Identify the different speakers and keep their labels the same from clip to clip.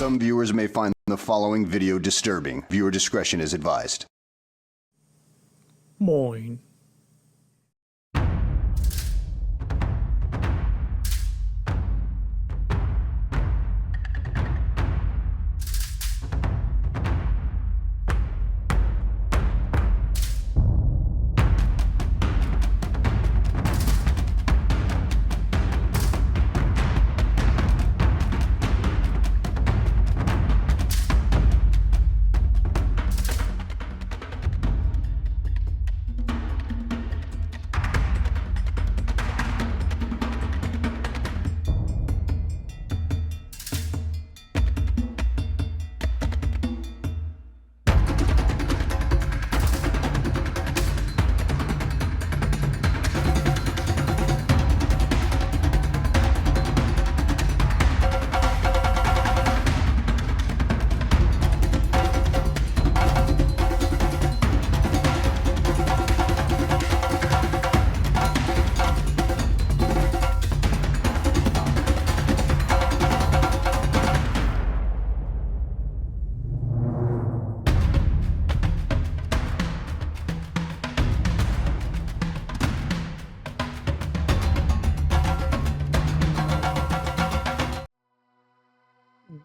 Speaker 1: Some viewers may find the following video disturbing. Viewer discretion is advised.
Speaker 2: Moin.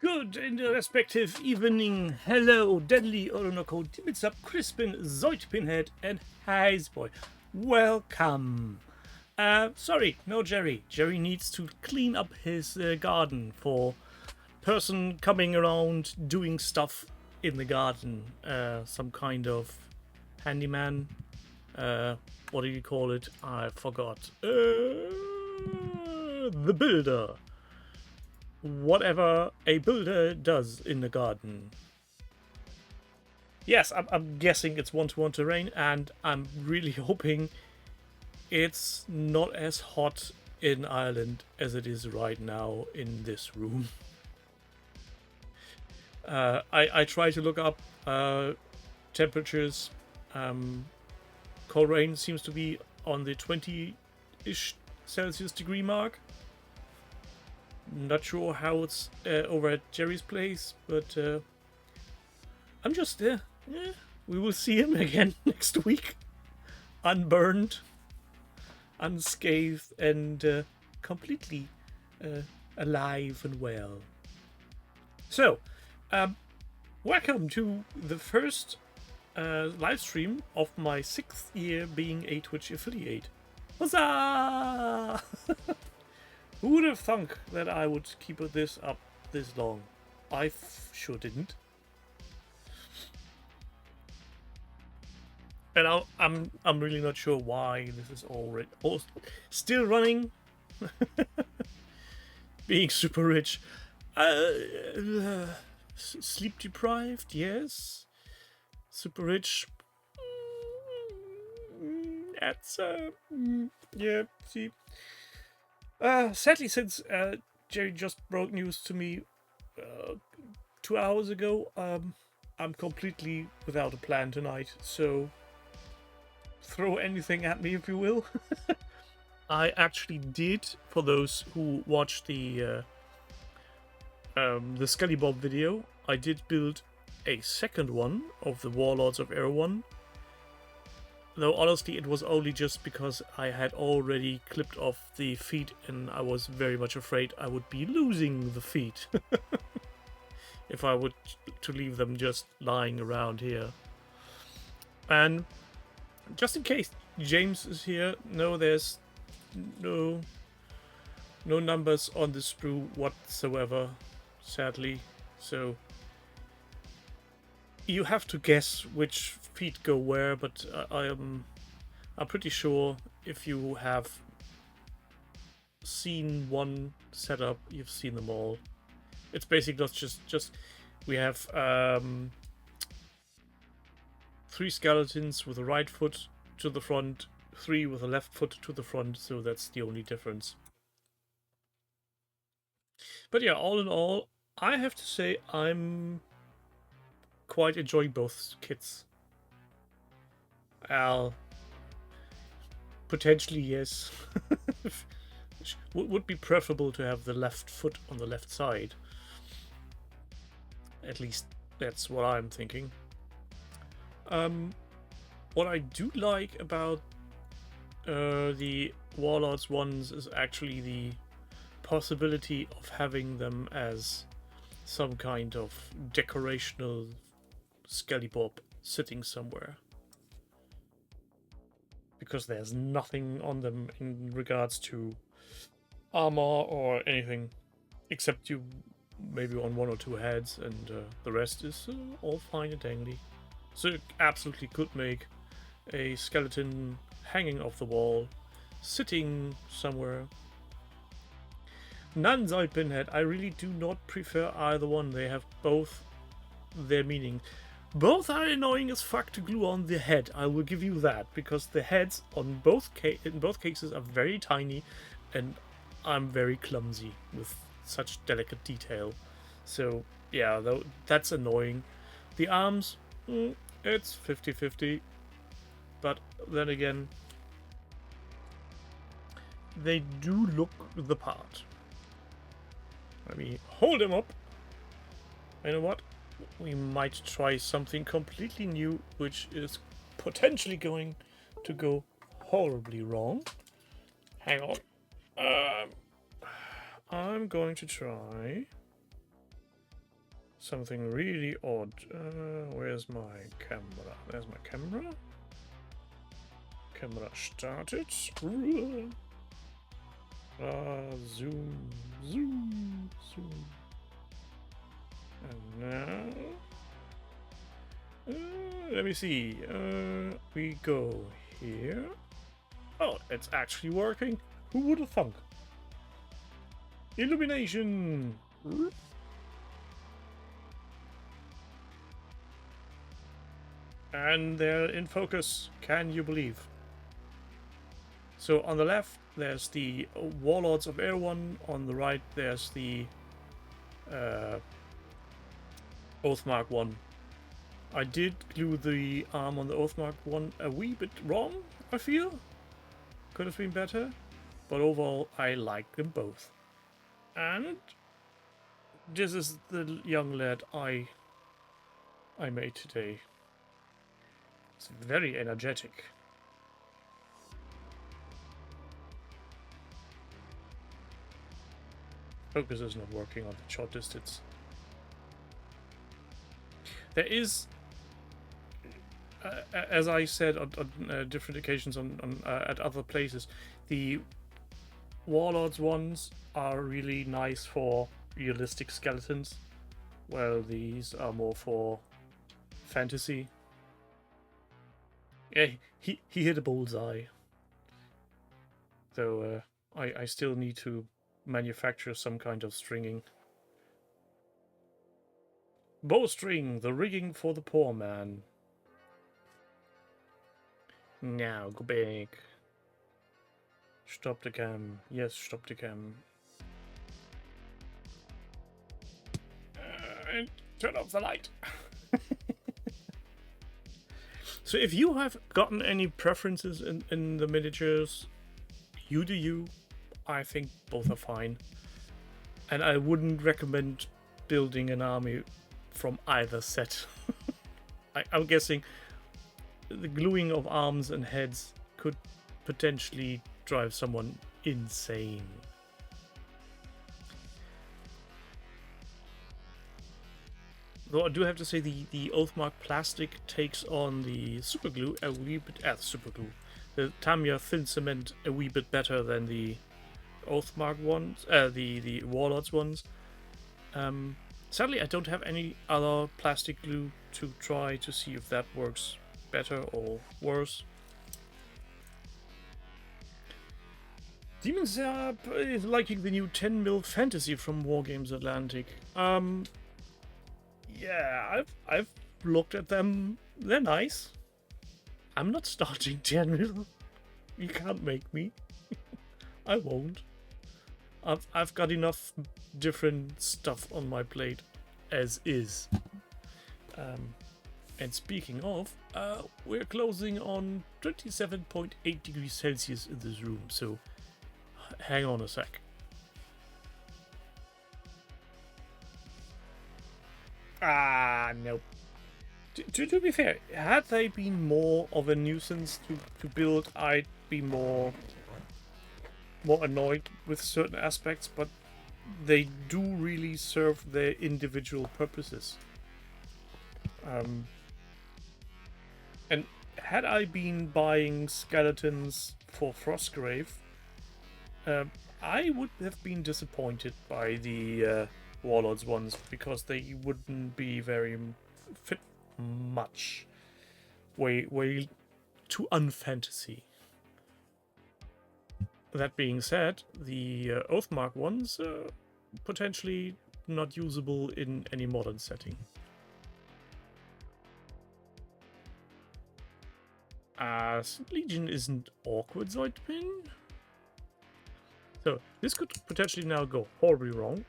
Speaker 2: Good in the respective evening. Hello, Deadly Orinoco, Timmits Up, Crispin, Zoid Pinhead, and Hazeboy. Welcome. Sorry, no Jerry. Jerry needs to clean up his garden for person coming around doing stuff in the garden. Some kind of handyman. What do you call it? I forgot. The builder. Whatever a builder does in the garden. Yes, I'm guessing it's 1-to-1 terrain, and I'm really hoping it's not as hot in Ireland as it is right now in this room. I try to look up temperatures. Coleraine seems to be on the 20-ish Celsius degree mark. Not sure how it's over at Jerry's place, but I'm just there. Yeah, we will see him again next week, unburned, unscathed, and completely alive and well. So, welcome to the first live stream of my 6th year being a Twitch affiliate. Huzza! Who would have thunk that I would keep this up this long? I sure didn't. And I'm really not sure why this is already still running. Being super rich, sleep deprived, yes. Super rich. That's yeah. See. Sadly, since Jerry just broke news to me 2 hours ago, I'm completely without a plan tonight, so throw anything at me if you will. I actually did, for those who watched the Scully Bob video, I did build a second one of the Warlords of Erewhon. Though honestly, it was only just because I had already clipped off the feet and I was very much afraid I would be losing the feet if I would to leave them just lying around here. And just in case James is here, no, there's no numbers on the sprue whatsoever, sadly. So you have to guess which feet go where, but I'm pretty sure if you have seen one setup, you've seen them all. It's basically just we have 3 skeletons with the right foot to the front, 3 with the left foot to the front, so that's the only difference. But yeah, all in all, I have to say I'm quite enjoying both kits. Potentially, yes. Would be preferable to have the left foot on the left side. At least that's what I'm thinking. What I do like about the Warlords ones is actually the possibility of having them as some kind of decorational scallybob sitting somewhere. Because there's nothing on them in regards to armor or anything, except you maybe on one or two heads, and the rest is all fine and dandy. So you absolutely could make a skeleton hanging off the wall, sitting somewhere. None soll Pinhead. I really do not prefer either one. They have both their meaning. Both are annoying as fuck to glue on the head. I will give you that, because the heads on in both cases are very tiny, and I'm very clumsy with such delicate detail. So yeah, though that's annoying. The arms, it's 50-50, but then again, they do look the part. Let me hold him up. You know what? We might try something completely new, which is potentially going to go horribly wrong. Hang on. I'm going to try something really odd. Where's my camera? There's my camera. Camera started. Zoom, zoom, zoom. And now, let me see. We go here. Oh, it's actually working. Who would have thunk? Illumination. And they're in focus. Can you believe? So on the left, there's the Warlords of Air one. On the right, there's the Oathmark 1. I did glue the arm on the Oathmark 1 a wee bit wrong, I feel. Could have been better. But overall, I like them both. And this is the young lad I made today. It's very energetic. Focus is not working on the short distance. There is, as I said on different occasions at other places, the Warlords ones are really nice for realistic skeletons, while these are more for fantasy. Yeah, he hit a bullseye. Though I still need to manufacture some kind of stringing. Bowstring, the rigging for the poor man. Now, go back. Stop the cam. Yes, stop the cam. And turn off the light. So if you have gotten any preferences in the miniatures, you do you. I think both are fine. And I wouldn't recommend building an army from either set. I'm guessing the gluing of arms and heads could potentially drive someone insane. Though I do have to say the Oathmark plastic takes on the superglue a wee bit. Superglue. The Tamiya thin cement a wee bit better than the Oathmark ones. The Warlords ones. Sadly, I don't have any other plastic glue to try to see if that works better or worse. Demons are liking the new 10mm fantasy from Wargames Atlantic. Yeah, I've looked at them. They're nice. I'm not starting 10mm. You can't make me. I won't. I've got enough different stuff on my plate as is. And speaking of, we're closing on 27.8 degrees Celsius in this room, so hang on a sec. No. To be fair, had they been more of a nuisance to build, I'd be more annoyed with certain aspects, but they do really serve their individual purposes. And had I been buying skeletons for Frostgrave, I would have been disappointed by the Warlords ones, because they wouldn't be very fit much. Way too unfantasy. That being said, the Oathmark ones potentially not usable in any modern setting. Legion isn't awkward, Zoidpin. So this could potentially now go horribly wrong.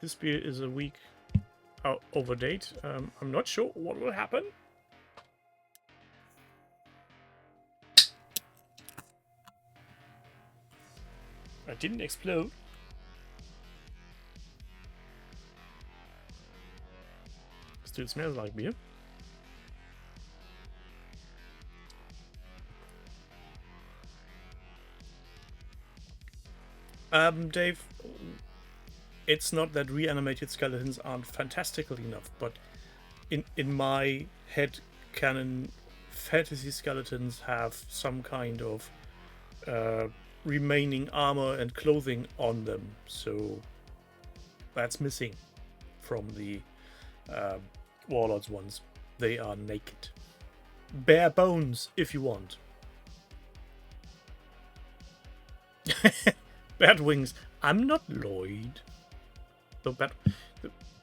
Speaker 2: This spear is a week over date. I'm not sure what will happen. I didn't explode. Still smells like beer. Dave, it's not that reanimated skeletons aren't fantastical enough, but in my head canon, fantasy skeletons have some kind of remaining armor and clothing on them, so that's missing from the Warlords ones. They are naked. Bare bones, if you want. Bat wings. I'm not Lloyd.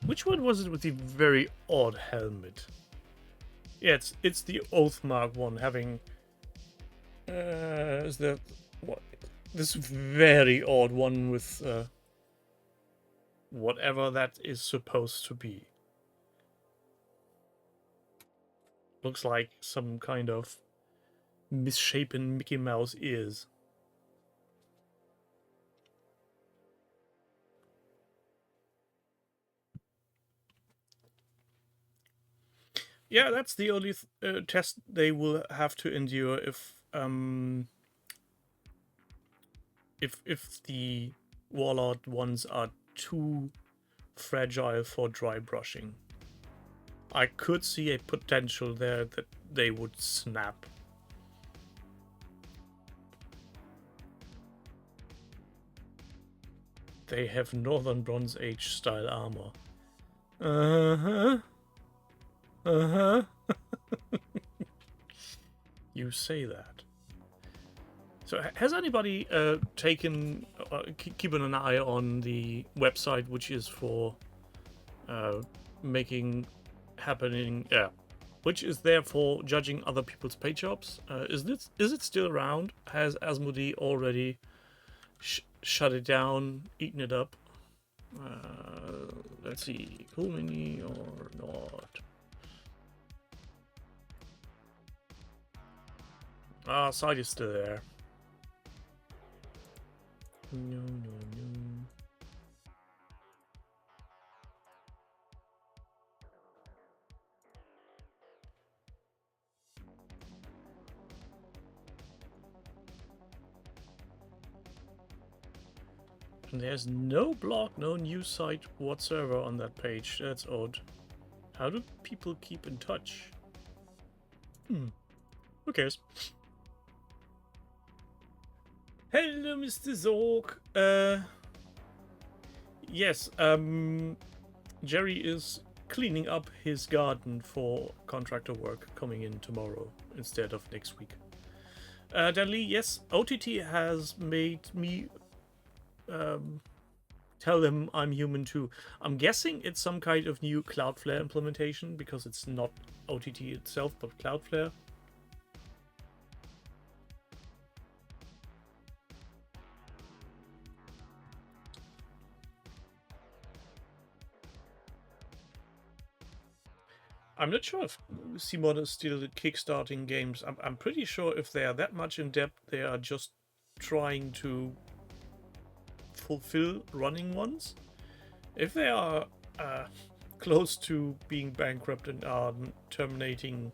Speaker 2: Which one was it with the very odd helmet? Yeah, it's the Oathmark one having. Is there what? This very odd one with whatever that is supposed to be. Looks like some kind of misshapen Mickey Mouse ears. Yeah, that's the only test they will have to endure if the Warlord ones are too fragile for dry brushing. I could see a potential there that they would snap. They have Northern Bronze Age style armor. Uh-huh. Uh-huh. You say that. So has anybody taken keeping an eye on the website, which is for making happening, which is there for judging other people's paint jobs? Is it still around? Has Asmodee already shut it down, eaten it up? Let's see, cool mini or not? Side is still there. No. And there's no blog, no news site whatsoever on that page. That's odd. How do people keep in touch? Who cares? Hello, Mr. Zorg. Yes, Jerry is cleaning up his garden for contractor work coming in tomorrow instead of next week. Danley, yes, OTT has made me tell them I'm human too. I'm guessing it's some kind of new Cloudflare implementation, because it's not OTT itself, but Cloudflare. I'm not sure if Simon is still kickstarting games. I'm pretty sure if they are that much in depth, they are just trying to fulfill running ones. If they are close to being bankrupt and are terminating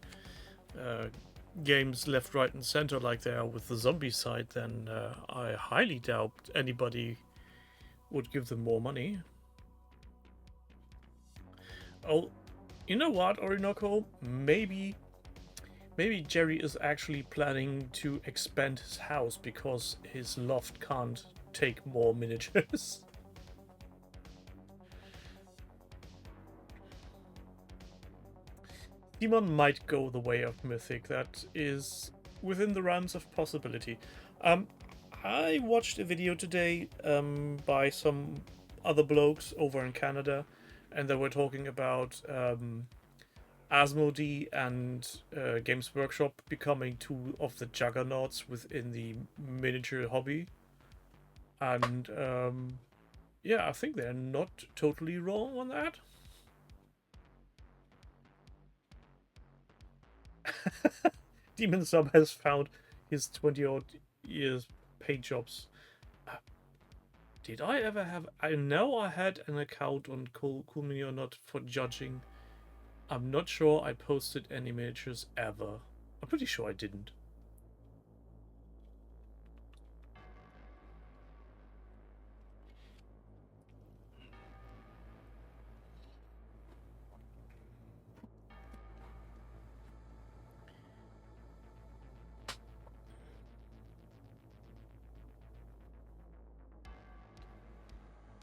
Speaker 2: games left, right, and center like they are with the zombie side, then I highly doubt anybody would give them more money. Oh, you know what, Orinoco? Maybe Jerry is actually planning to expand his house because his loft can't take more miniatures. Demon might go the way of Mythic. That is within the realms of possibility. I watched a video today by some other blokes over in Canada, and they were talking about Asmodee and Games Workshop becoming two of the juggernauts within the miniature hobby. And yeah, I think they're not totally wrong on that. Demon Sub has found his 20-odd years paint jobs. Did I ever have... I know I had an account on Cool Mini or Not for judging. I'm not sure I posted any miniatures ever. I'm pretty sure I didn't.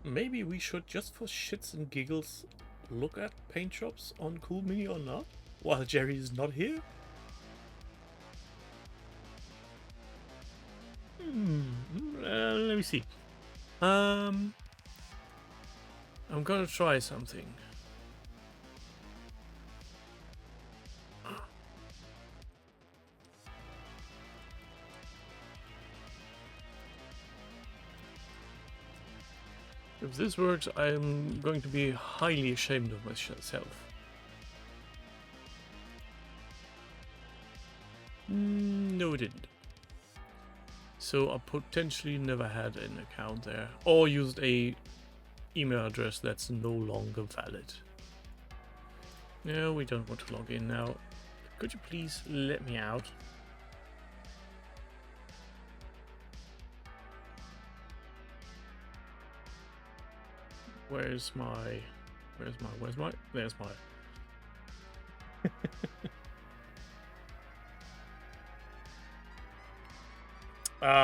Speaker 2: Maybe we should, just for shits and giggles, look at paint shops on Cool Mini or Not while Jerry is not here? Let me see. I'm gonna try something. If this works, I'm going to be highly ashamed of myself. No, it didn't. So I potentially never had an account there, or used a email address that's no longer valid. No, we don't want to log in now. Could you please let me out? There's my...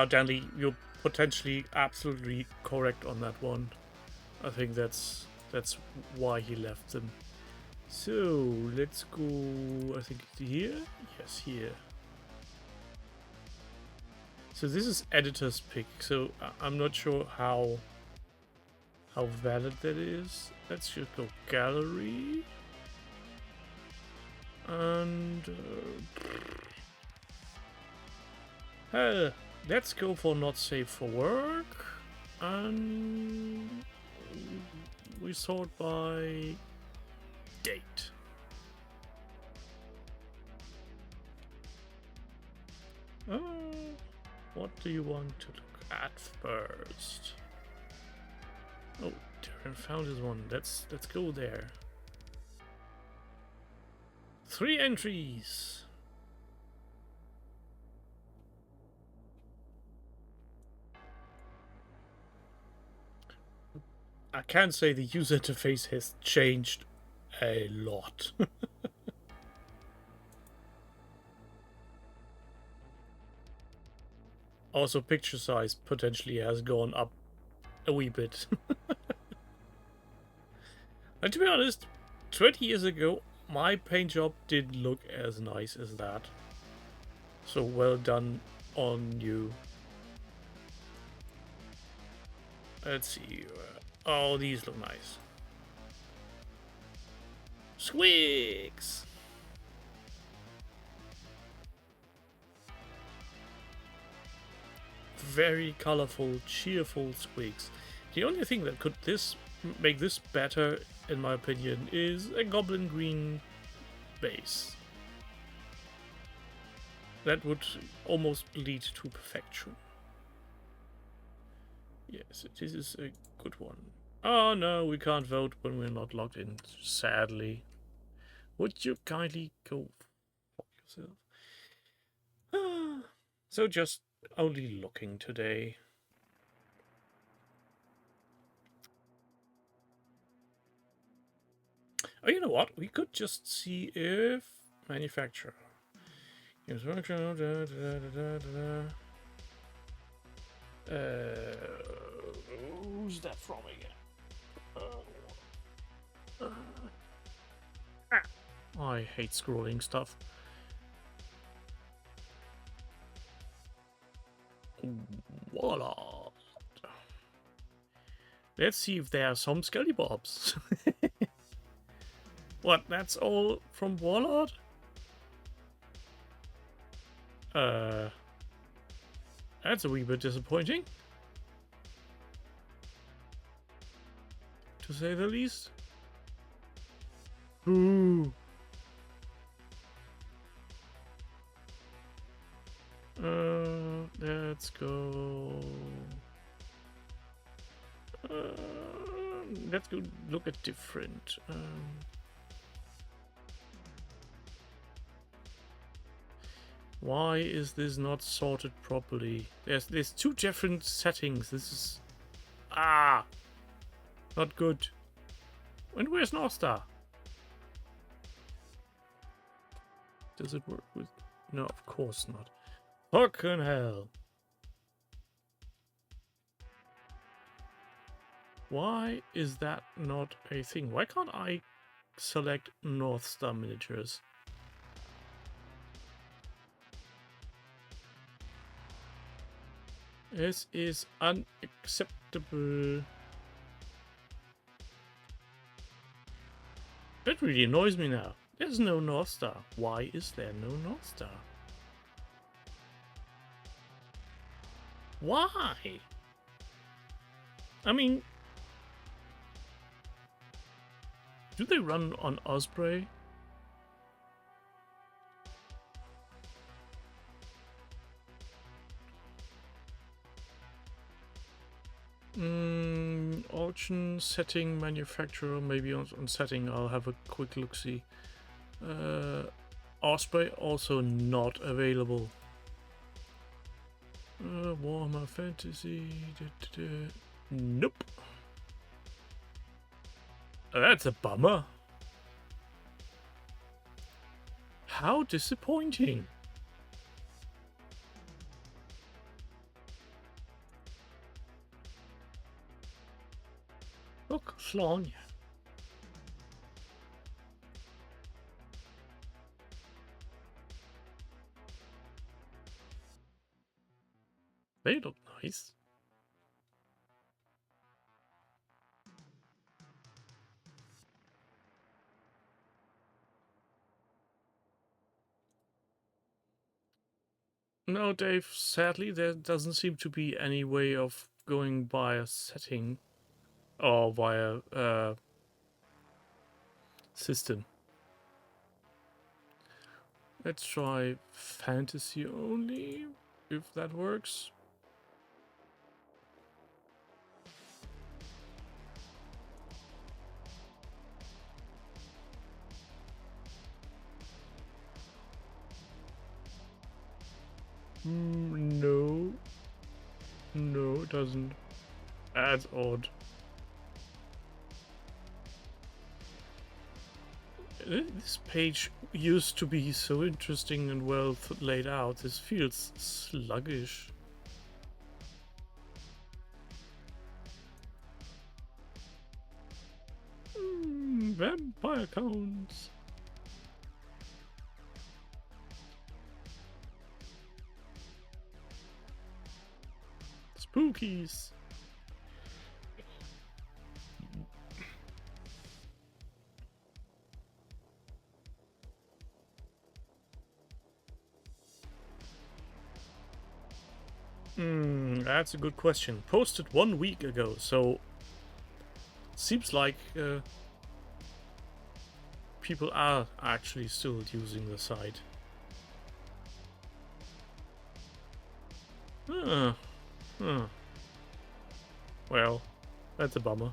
Speaker 2: Danley, you're potentially absolutely correct on that one. I think that's why he left them. So, let's go, I think here? Yes, here. So this is editor's pick, so I'm not sure how valid that is. Let's just go gallery. And... let's go for not safe for work. And... we sort by... date. What do you want to look at first? Oh, Darren found his one. Let's go there. 3 entries. I can say the user interface has changed a lot. Also, picture size potentially has gone up a wee bit. And to be honest, 20 years ago, my paint job didn't look as nice as that. So well done on you. Let's see. Oh, these look nice. Squigs! Very colorful, cheerful squigs. The only thing that could make this better, in my opinion, is a goblin green base. That would almost lead to perfection. Yes, this is a good one. Oh no, we can't vote when we're not logged in, sadly. Would you kindly go fuck yourself? So just only looking today. Oh, you know what? We could just see if manufacturer. Who's that from again? I hate scrolling stuff. Voila. Let's see if there are some Scullybobs. What, that's all from Warlord? That's a wee bit disappointing. To say the least. Ooh. Let's go. Let's go look at different. Why is this not sorted properly? There's two different settings. This is not good. And where's North Star? Does it work with? No, of course not. Fucking hell. Why is that not a thing? Why can't I select North Star miniatures? This is unacceptable. That really annoys me now. There's no North Star. Why is there no North Star? Why? I mean, do they run on Osprey? Auction, setting, manufacturer, maybe on setting I'll have a quick look-see. Osprey also not available. Warhammer Fantasy. Nope. That's a bummer. How disappointing. Look, Sloan. They look nice. No, Dave, sadly there doesn't seem to be any way of going by a setting or via system. Let's try fantasy only, if that works. No. No, it doesn't. That's odd. This page used to be so interesting and well laid out. This feels sluggish. Vampire counts. Spookies. That's a good question. Posted 1 week ago, so seems like people are actually still using the site. Well, that's a bummer.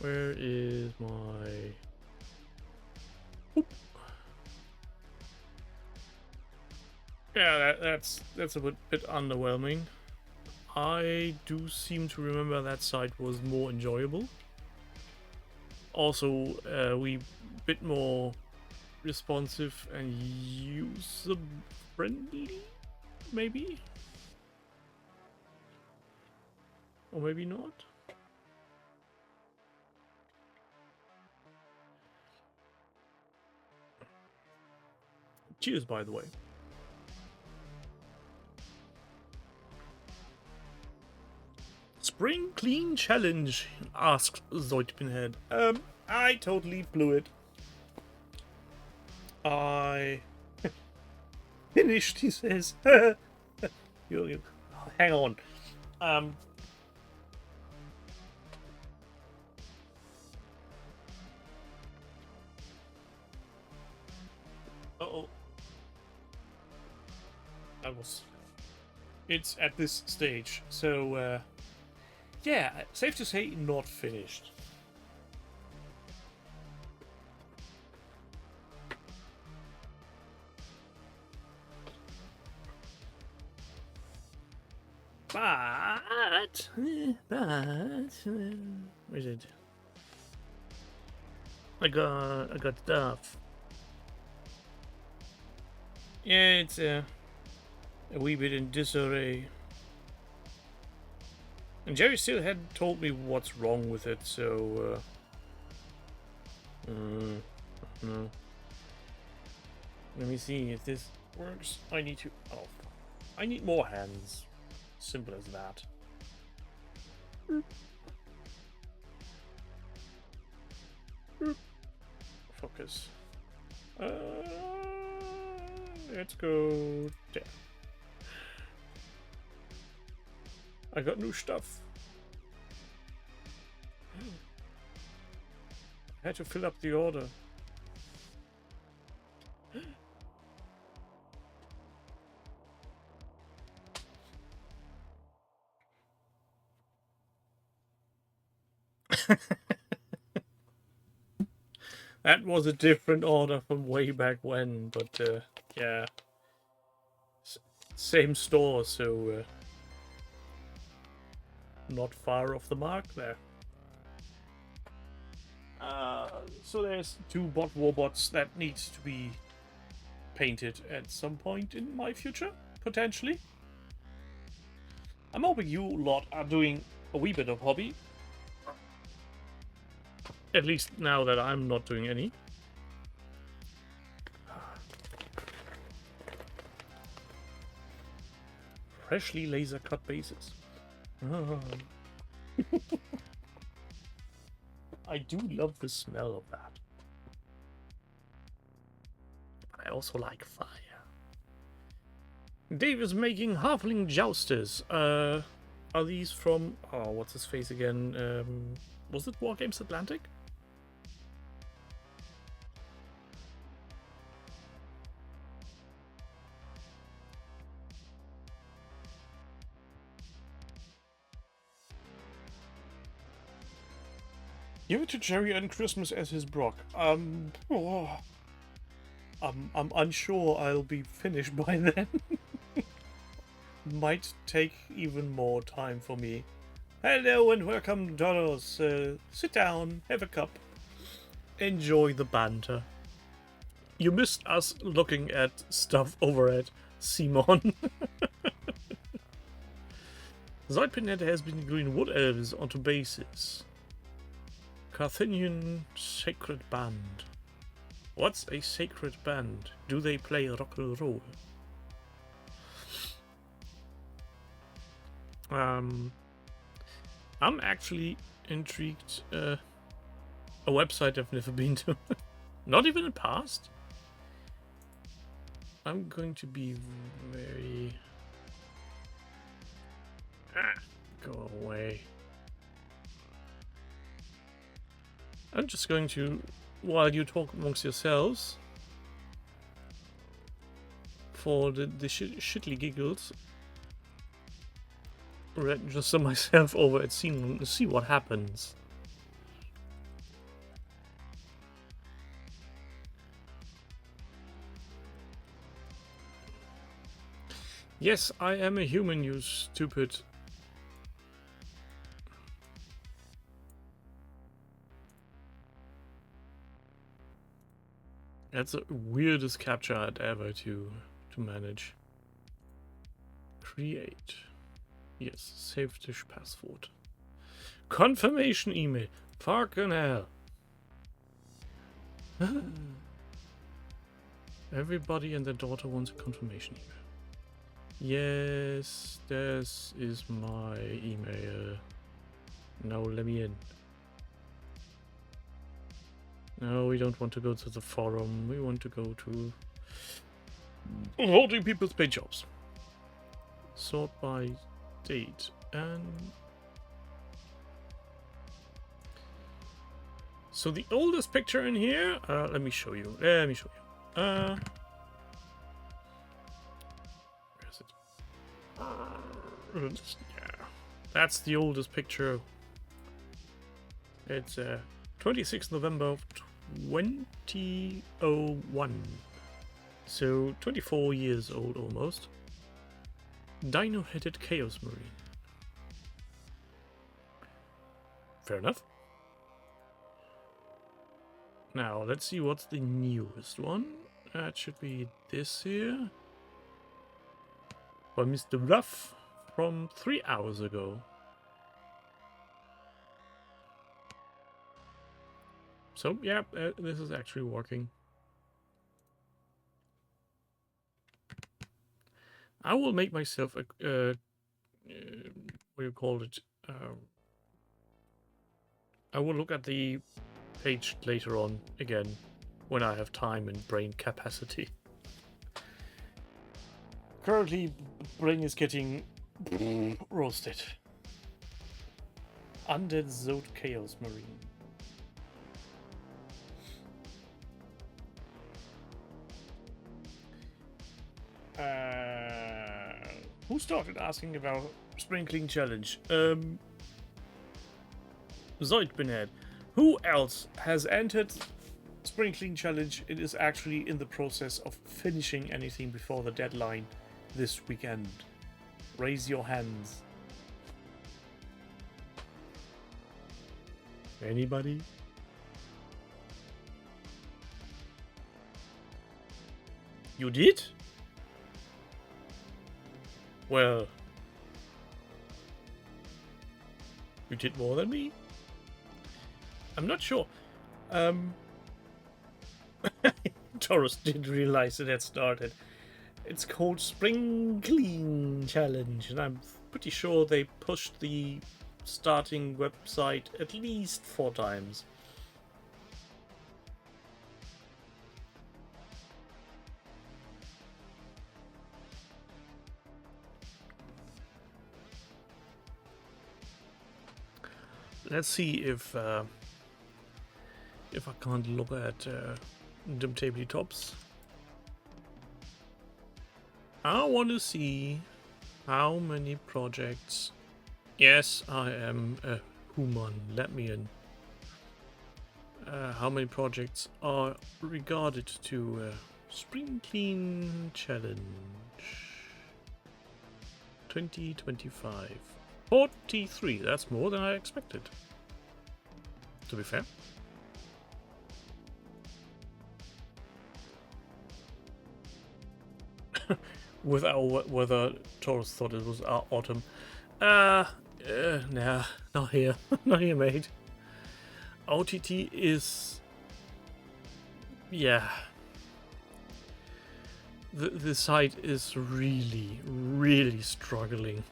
Speaker 2: Where is my... Oop. Yeah, that's a bit underwhelming. I do seem to remember that side was more enjoyable. Also, we bit more responsive and user friendly, maybe, or maybe not. Cheers, by the way. Spring clean challenge, asked Zoidpinhead. I totally blew it. I finished, he says. you, hang on. Uh-oh. It's at this stage, so, yeah, safe to say, not finished. But, where is it? I got stuff. Yeah, it's a wee bit in disarray. And Jerry still hadn't told me what's wrong with it, so no. Let me see if this works. I need more hands. Simple as that. Focus. Let's go there. I got new stuff. I had to fill up the order. That was a different order from way back when, but yeah. Same store, so not far off the mark there. So there's 2 bot warbots that needs to be painted at some point in my future, potentially. I'm hoping you lot are doing a wee bit of hobby. At least now that I'm not doing any. Freshly laser cut bases. I do love the smell of that. I also like fire. Dave is making halfling jousters. Are these from... Oh, what's his face again? Was it Wargames Atlantic? Give it to Jerry and Christmas as his Brock. I'm unsure I'll be finished by then. Might take even more time for me. Hello and welcome, Dollars. Sit down, have a cup. Enjoy the banter. You missed us looking at stuff over at Simon. Zoidpinhead has been gluing wood elves onto bases. Carthaginian Sacred Band. What's a sacred band? Do they play rock and roll? I'm actually intrigued. A website I've never been to. Not even in past. I'm going to be very... go away. I'm just going to, while you talk amongst yourselves, for the shittly giggles, register myself over at Simon and see what happens. Yes, I am a human, you stupid. That's the weirdest captcha I'd ever to manage. Create. Yes, save dish password. Confirmation email. Fucking hell. Everybody and their daughter wants a confirmation email. Yes, this is my email. Now let me in. No, we don't want to go to the forum. We want to go to holding people's pay jobs. Sort by date and so the oldest picture in here. Let me show you. Where is it? Yeah, that's the oldest picture. It's 26th November of 2001. So 24 years old almost. Dino-headed Chaos Marine. Fair enough. Now, let's see what's the newest one. That should be this here. By Mr. Ruff from 3 hours ago. So, yeah, this is actually working. I will make myself a, what do you call it? I will look at the page later on again when I have time and brain capacity. Currently, brain is getting roasted. Undead Zod Chaos Marine. Who started asking about Sprinkling Challenge? Zoidbinhead. Who else has entered Sprinkling Challenge? It is actually in the process of finishing anything before the deadline this weekend. Raise your hands. Anybody? You did? Well, you did more than me? I'm not sure. Taurus didn't realize it had started. It's called Spring Clean Challenge, and I'm pretty sure they pushed the starting website at least 4 times. Let's see if I can't look at them tabletops. I want to see how many projects. Yes, I am a human. Let me in. How many projects are regarded to Spring Clean Challenge 2025? 43. That's more than I expected. To be fair. Without whether Taurus thought it was autumn. Nah, not here. Not here, mate. OTT is... yeah. The site is really struggling.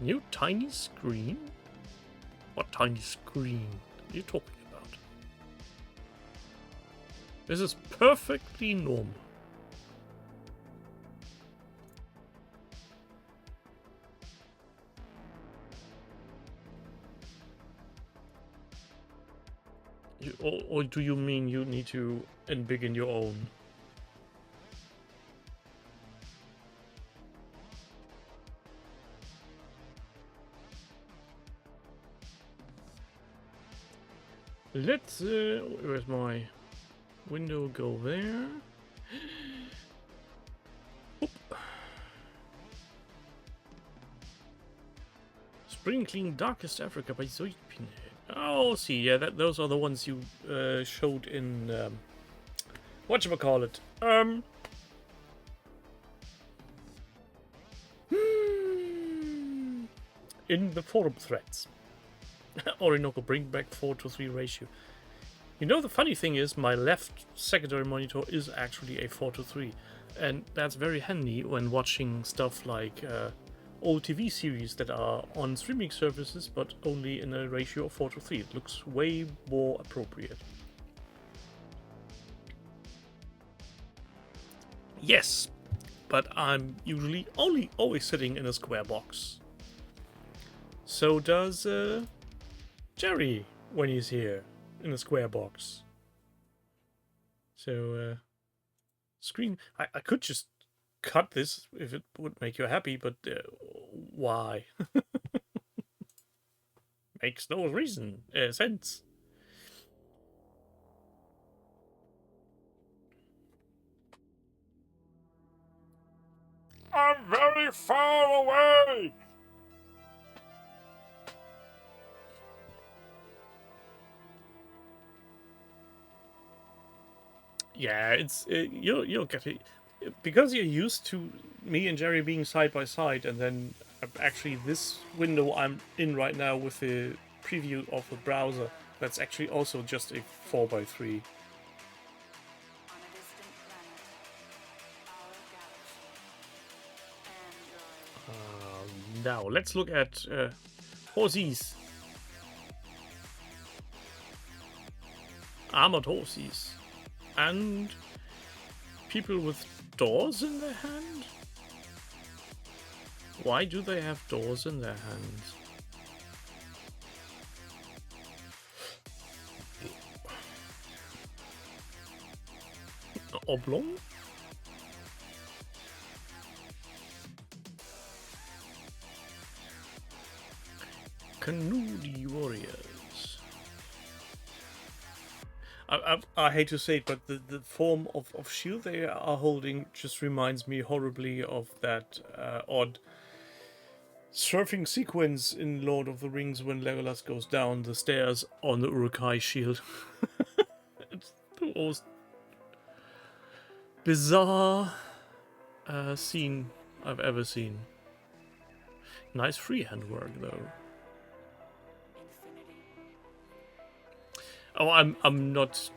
Speaker 2: New tiny screen? What tiny screen are you talking about? This is perfectly normal. Or do you mean you need to embiggen your own? Let's, where's my window? Go there. Spring Clean Darkest Africa by Zoe Pinhead. Oh, see, yeah, those are the ones you showed in whatchamacallit? In the forum threads. Orinoco, bring back 4:3 ratio. You know, the funny thing is, my left secondary monitor is actually a 4:3, and that's very handy when watching stuff like old TV series that are on streaming services, but only in a ratio of 4:3. It looks way more appropriate. Yes, but I'm usually always sitting in a square box. So does Jerry when he's here in a square box. So screen. I could just cut this if it would make you happy, but why? Makes no reason sense. I'm very far away. Yeah, it's you'll get it because you're used to me and Jerry being side by side, and then actually this window I'm in right now with the preview of the browser, that's actually also just a 4:3. Now let's look at horses, armored horses, and people with doors in their hand. Why do they have doors in their hands? Oblong? Canudi warriors. I hate to say it, but the form of shield they are holding just reminds me horribly of that odd surfing sequence in Lord of the Rings when Legolas goes down the stairs on the Uruk-hai shield. It's the most bizarre scene I've ever seen. Nice freehand work, though. Oh, I'm not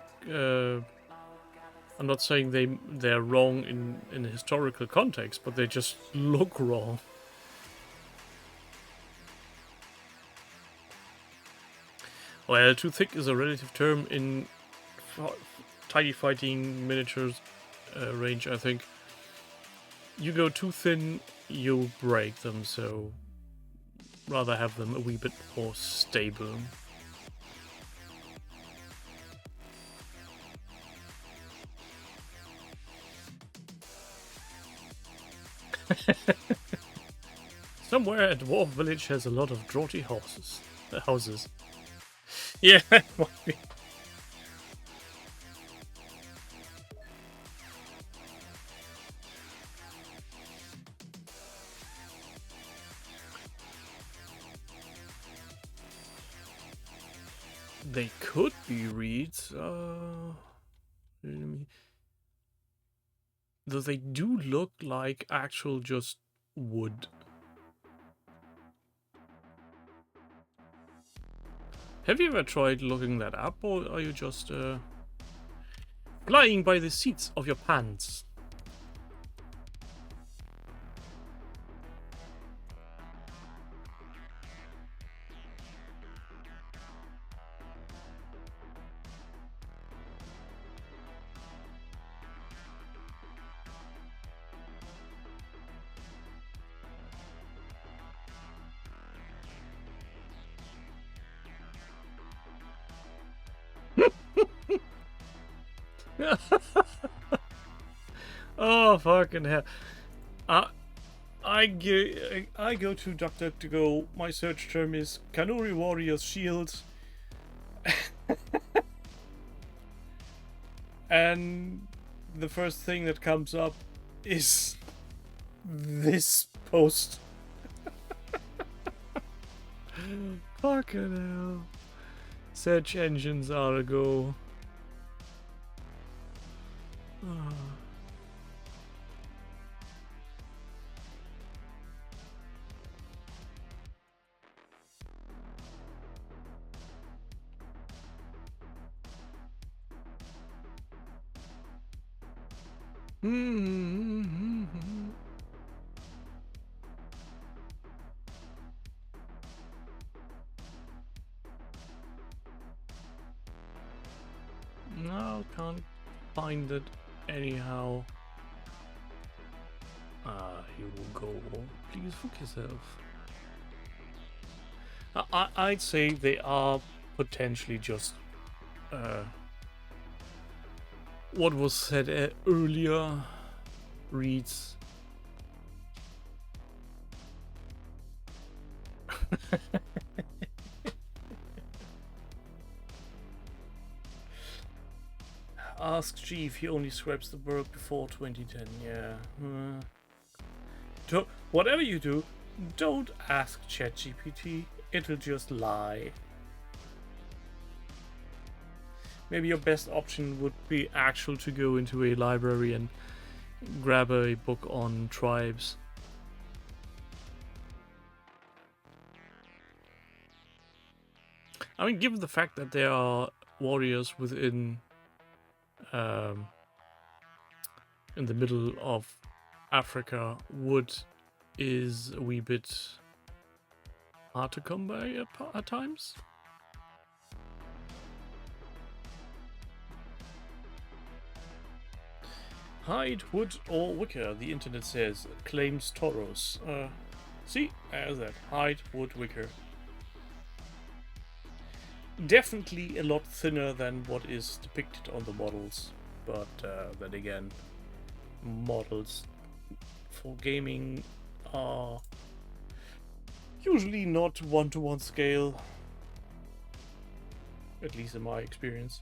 Speaker 2: saying they're wrong in a historical context, but they just look wrong. Well, too thick is a relative term in tidy fighting miniatures range, I think. You go too thin, you'll break them, so rather have them a wee bit more stable. Somewhere a dwarf village has a lot of draughty houses. Yeah, it might be. They could be reeds. Though they do look like actual just wood. Have you ever tried looking that up, or are you just flying by the seats of your pants? Oh, fucking hell. I go to DuckDuckGo. My search term is Kanuri Warriors Shields. And the first thing that comes up is this post. Fucking hell. Search engines are a go. Ah. No, can't find it anyhow. Here we go. Please fuck yourself. I'd say they are potentially just what was said earlier reads. Ask Chief, he only scraps the work before 2010, yeah. Whatever you do, don't ask ChatGPT, it'll just lie. Maybe your best option would be actual to go into a library and grab a book on tribes. I mean, given the fact that there are warriors within in the middle of Africa, wood is a wee bit hard to come by at times. Hide, wood, or wicker, the internet says, claims Tauros. See, there's that. Hide, wood, wicker. Definitely a lot thinner than what is depicted on the models, but then again, models for gaming are usually not one-to-one scale, at least in my experience.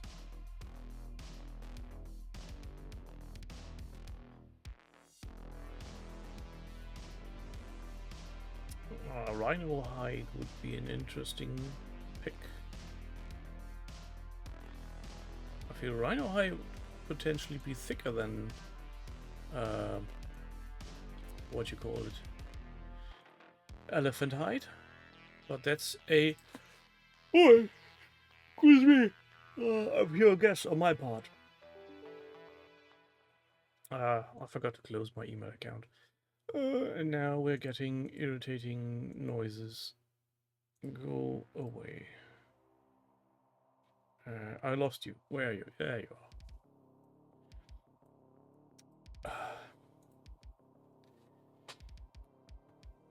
Speaker 2: Rhino hide would be an interesting pick. I feel rhino hide would potentially be thicker than what you call it, elephant hide, but that's a excuse me, a pure guess on my part. I forgot to close my email account. And now we're getting irritating noises. Go away. I lost you. Where are you? There you are.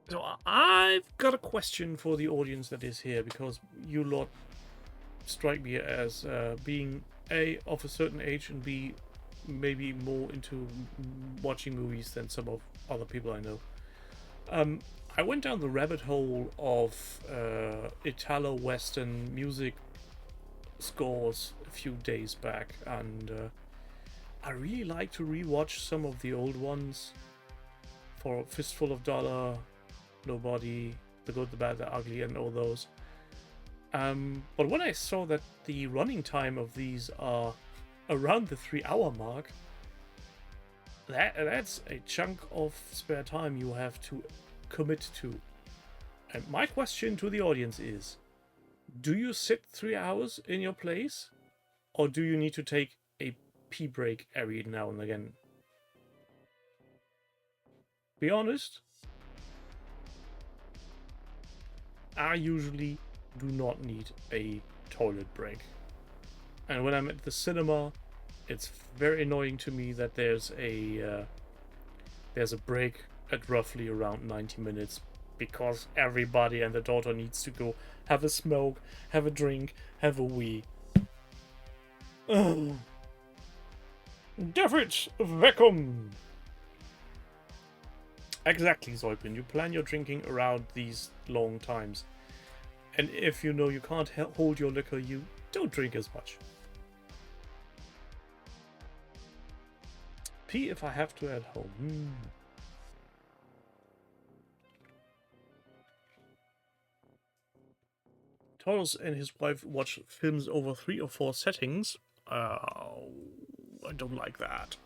Speaker 2: So I've got a question for the audience that is here, because you lot strike me as being A, of a certain age, and B, maybe more into watching movies than some of other people I know. I went down the rabbit hole of Italo-Western music scores a few days back, and I really like to rewatch some of the old ones. For Fistful of Dollar, Nobody, The Good, the Bad, the Ugly, and all those. But when I saw that the running time of these are around the 3-hour mark, that's a chunk of spare time you have to commit to. And my question to the audience is, do you sit 3 hours in your place, or do you need to take a pee break every now and again? Be honest. I usually do not need a toilet break. And when I'm at the cinema, it's very annoying to me that there's a break at roughly around 90 minutes, because everybody and their daughter needs to go have a smoke, have a drink, have a wee. David, welcome! Exactly, Zoipin. You plan your drinking around these long times. And if you know you can't hold your liquor, you don't drink as much. Pee if I have to at home. Taurus and his wife watch films over 3 or 4 settings. I don't like that.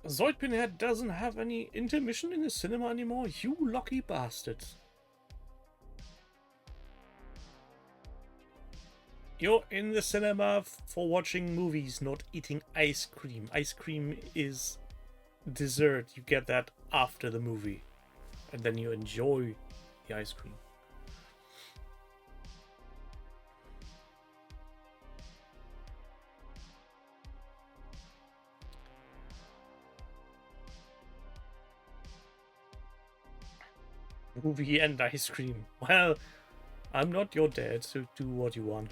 Speaker 2: Zoid Pinhead doesn't have any intermission in the cinema anymore. You lucky bastards. You're in the cinema for watching movies, not eating ice cream. Ice cream is dessert. You get that after the movie. And then you enjoy the ice cream. Movie and ice cream. Well, I'm not your dad, so do what you want.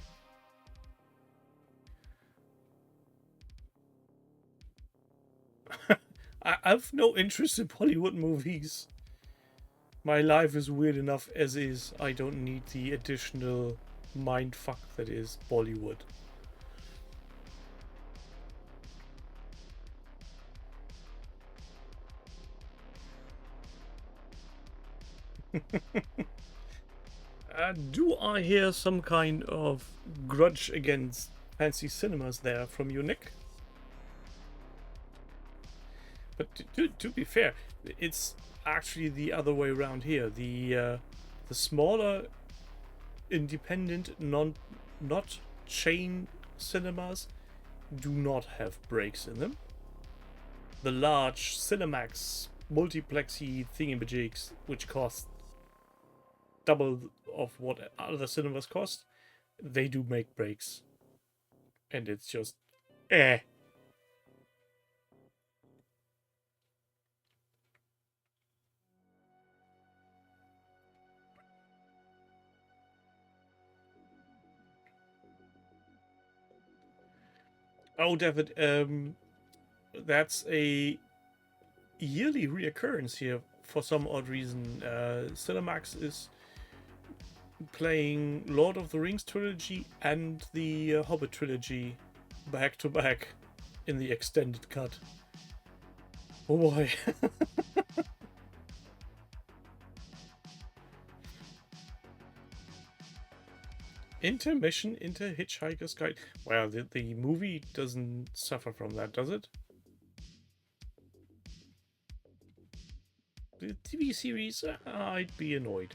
Speaker 2: I've no interest in Bollywood movies. My life is weird enough as is. I don't need the additional mindfuck that is Bollywood. Do I hear some kind of grudge against fancy cinemas there from you, Nick? But to be fair, it's actually the other way around here. The smaller, independent, not chain cinemas do not have breaks in them. The large Cinemax multiplexy thingamajigs, which cost double of what other cinemas cost, they do make breaks. And it's just eh. Oh, David, that's a yearly reoccurrence here for some odd reason. Cinemax is playing Lord of the Rings trilogy and the Hobbit trilogy back to back in the extended cut. Oh boy. Intermission into Hitchhiker's Guide. Well, the movie doesn't suffer from that, does it? The TV series, I'd be annoyed.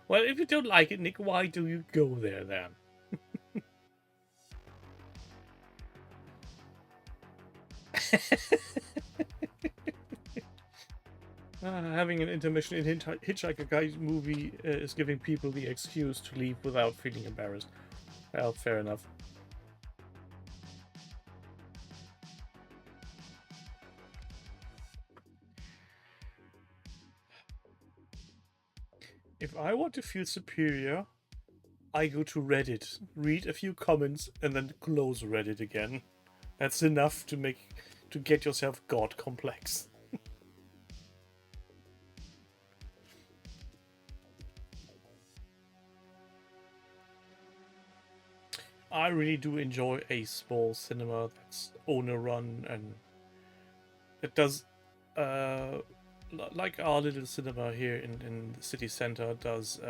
Speaker 2: Well, if you don't like it, Nick, why do you go there then? Having an intermission in Hitchhiker Guide movie is giving people the excuse to leave without feeling embarrassed. Well, fair enough. If I want to feel superior, I go to Reddit, read a few comments, and then close Reddit again. That's enough to get yourself God complex. I really do enjoy a small cinema that's owner run, and it does like our little cinema here in the city center does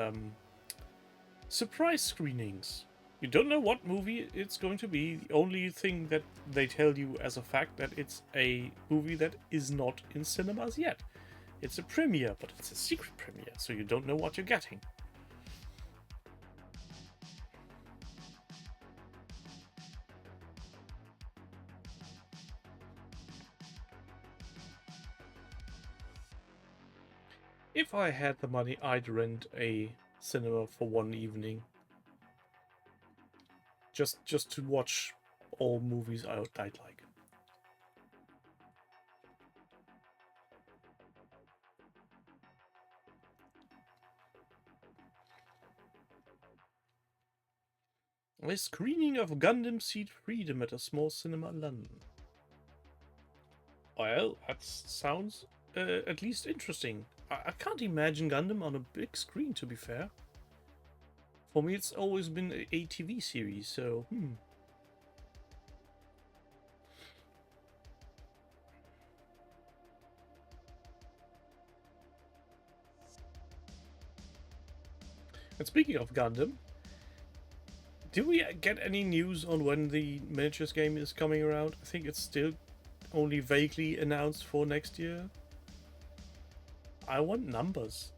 Speaker 2: surprise screenings. You don't know what movie it's going to be. The only thing that they tell you as a fact that it's a movie that is not in cinemas yet. It's a premiere, but it's a secret premiere, so you don't know what you're getting. If I had the money, I'd rent a cinema for one evening. Just to watch all movies I'd like. A screening of Gundam Seed Freedom at a small cinema in London. Well, that sounds at least interesting. I can't imagine Gundam on a big screen, to be fair. For me, it's always been a TV series, so... And speaking of Gundam, do we get any news on when the miniatures game is coming around? I think it's still only vaguely announced for next year. I want numbers.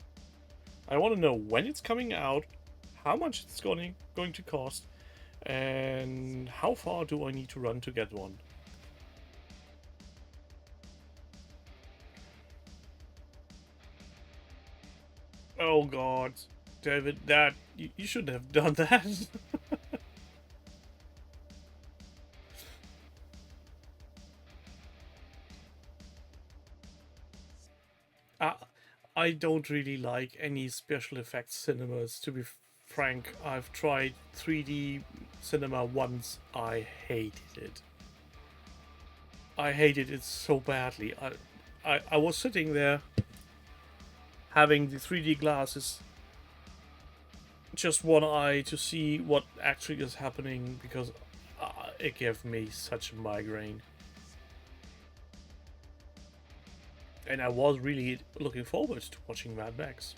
Speaker 2: I want to know when it's coming out, how much it's going to cost, and how far do I need to run to get one. Oh god, David, that you shouldn't have done that. I don't really like any special effects cinemas, to be frank. I've tried 3D cinema once. I hated it. I hated it so badly. I was sitting there having the 3D glasses, just one eye to see what actually is happening, because it gave me such a migraine. And I was really looking forward to watching Mad Max.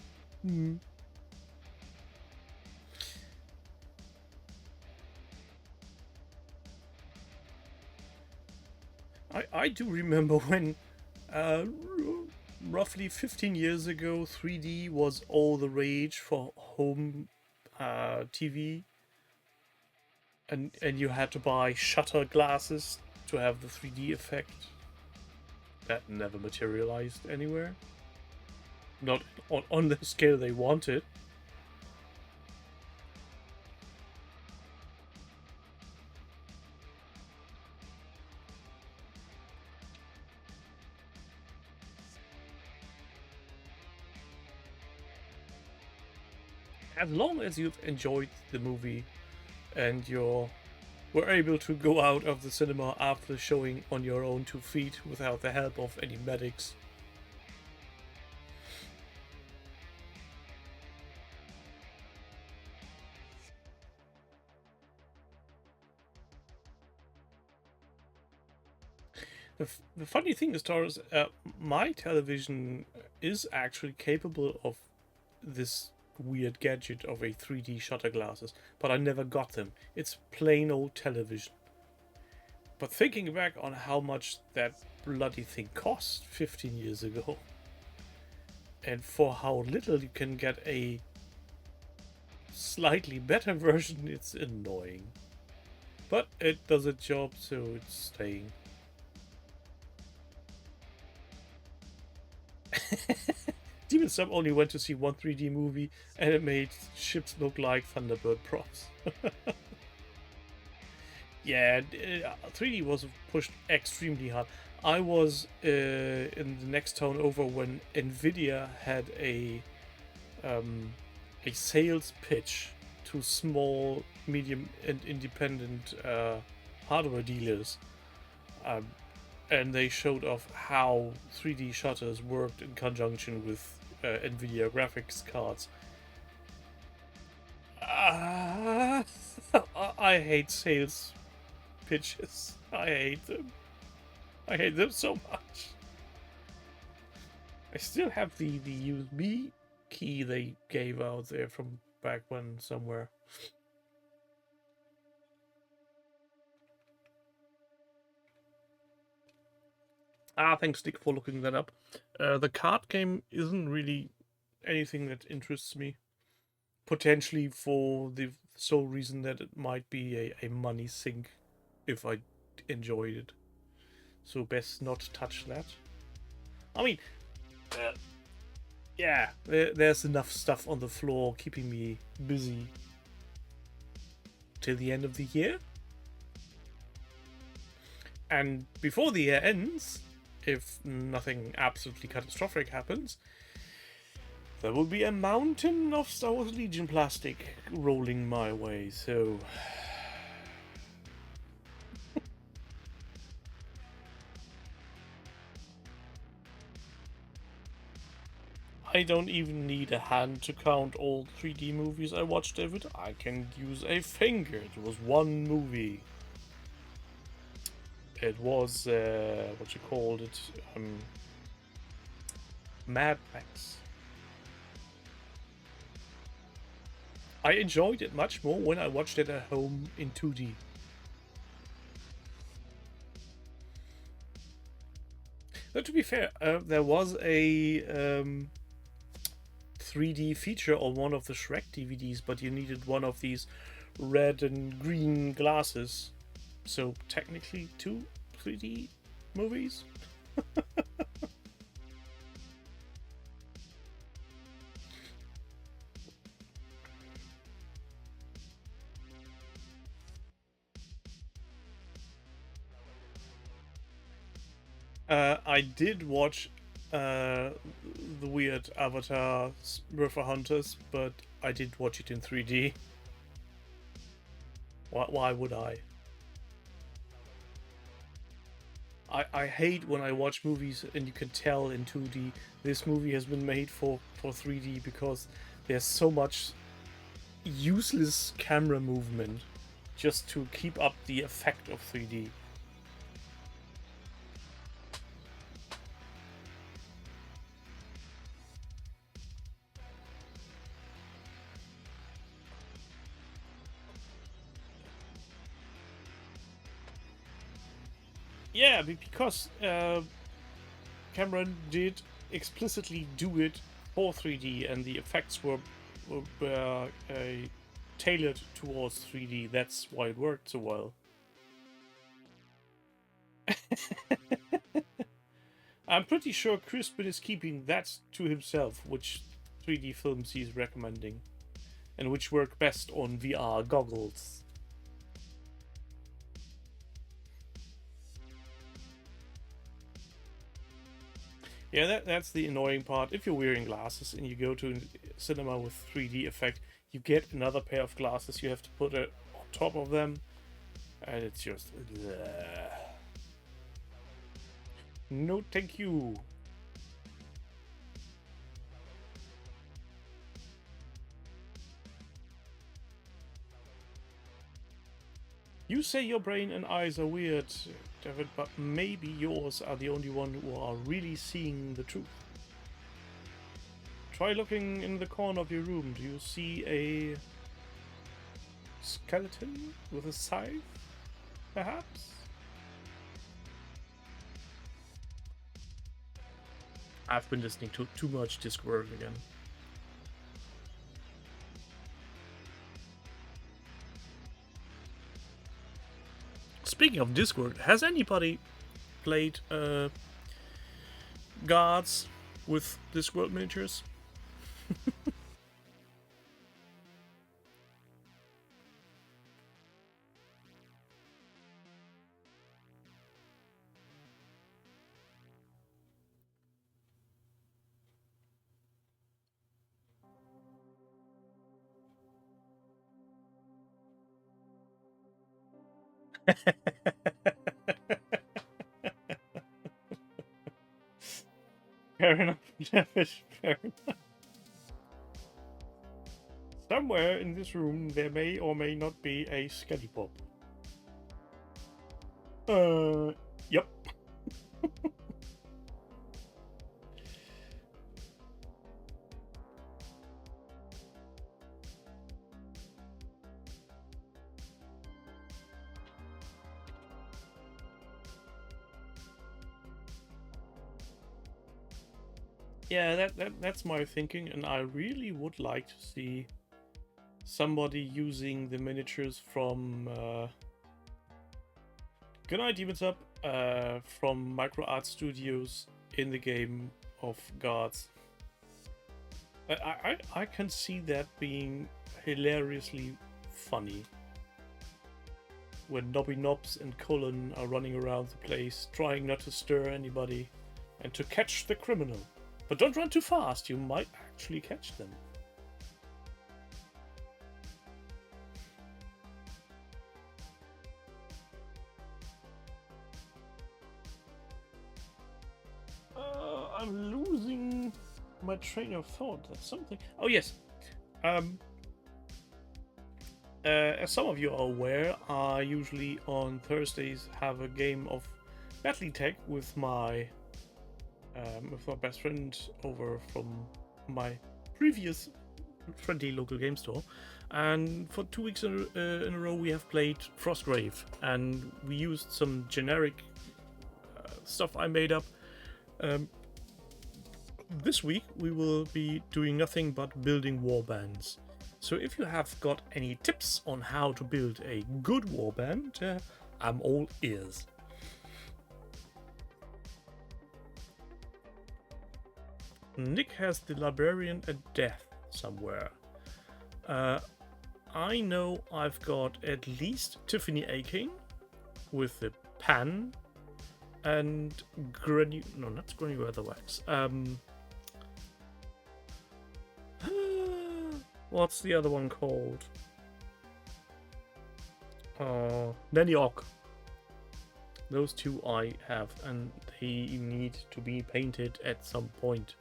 Speaker 2: I do remember when, roughly 15 years ago, 3D was all the rage for home TV. And you had to buy shutter glasses to have the 3D effect. That never materialized anywhere. Not on the scale they wanted. As long as you've enjoyed the movie and were able to go out of the cinema after the showing on your own 2 feet without the help of any medics. The funny thing is, Taurus, my television is actually capable of this weird gadget of a 3D shutter glasses, but I never got them. It's plain old television. But thinking back on how much that bloody thing cost 15 years ago, and for how little you can get a slightly better version, it's annoying. But it does its job, so it's staying. Demon Sub only went to see one 3D movie, and it made ships look like Thunderbird props. Yeah, 3D was pushed extremely hard. I was in the next town over when Nvidia had a sales pitch to small, medium, and independent hardware dealers. And they showed off how 3D shutters worked in conjunction with Nvidia graphics cards. I hate sales pitches. I hate them. I hate them so much. I still have the USB key they gave out there from back when somewhere. Thanks, Dick, for looking that up. The card game isn't really anything that interests me. Potentially for the sole reason that it might be a money sink if I enjoyed it. So best not touch that. I mean, yeah, there's enough stuff on the floor keeping me busy till the end of the year. And before the year ends, if nothing absolutely catastrophic happens, there will be a mountain of Star Wars Legion plastic rolling my way, so... I don't even need a hand to count all 3D movies I watched, David. I can use a finger. It was one movie. It was, what you called it, Mad Max. I enjoyed it much more when I watched it at home in 2D. But to be fair, there was a 3D feature on one of the Shrek DVDs, but you needed one of these red and green glasses. So technically 2 3D movies? I did watch the weird Avatar River Hunters, but I did watch it in 3D. Why would I? I hate when I watch movies and you can tell in 2D this movie has been made for 3D because there's so much useless camera movement just to keep up the effect of 3D. Yeah, because Cameron did explicitly do it for 3D, and the effects were tailored towards 3D. That's why it worked so well. I'm pretty sure Crispin is keeping that to himself, which 3D films he's recommending, and which work best on VR goggles. Yeah, that's the annoying part. If you're wearing glasses and you go to a cinema with 3D effect, you get another pair of glasses you have to put it on top of them, and it's just... No, thank you. You say your brain and eyes are weird, David, but maybe yours are the only one who are really seeing the truth. Try looking in the corner of your room. Do you see a skeleton with a scythe, perhaps? I've been listening to too much Discworld again. Speaking of Discworld, has anybody played Guards with Discworld miniatures? Fair enough, Jeff. Fair enough. Somewhere in this room there may or may not be a Skelly Pop. Yep. Yeah, that's my thinking, and I really would like to see somebody using the miniatures from Good night, Demons Up, from Micro Art Studios in the game of Guards. I can see that being hilariously funny. When Nobby Nobs and Cullen are running around the place, trying not to stir anybody, and to catch the criminal. But don't run too fast, you might actually catch them. I'm losing my train of thought. That's something. Oh yes. As some of you are aware, I usually on Thursdays have a game of Battle Tech with my best friend over from my previous friendly local game store. And for 2 weeks in a row, we have played Frostgrave, and we used some generic stuff I made up. This week we will be doing nothing but building warbands. So if you have got any tips on how to build a good warband, I'm all ears. Nick has the librarian at death somewhere. I know I've got at least Tiffany Aking with the pan and no, not Granny Weatherwax. What's the other one called? Nanny Ock. Those two I have, and they need to be painted at some point.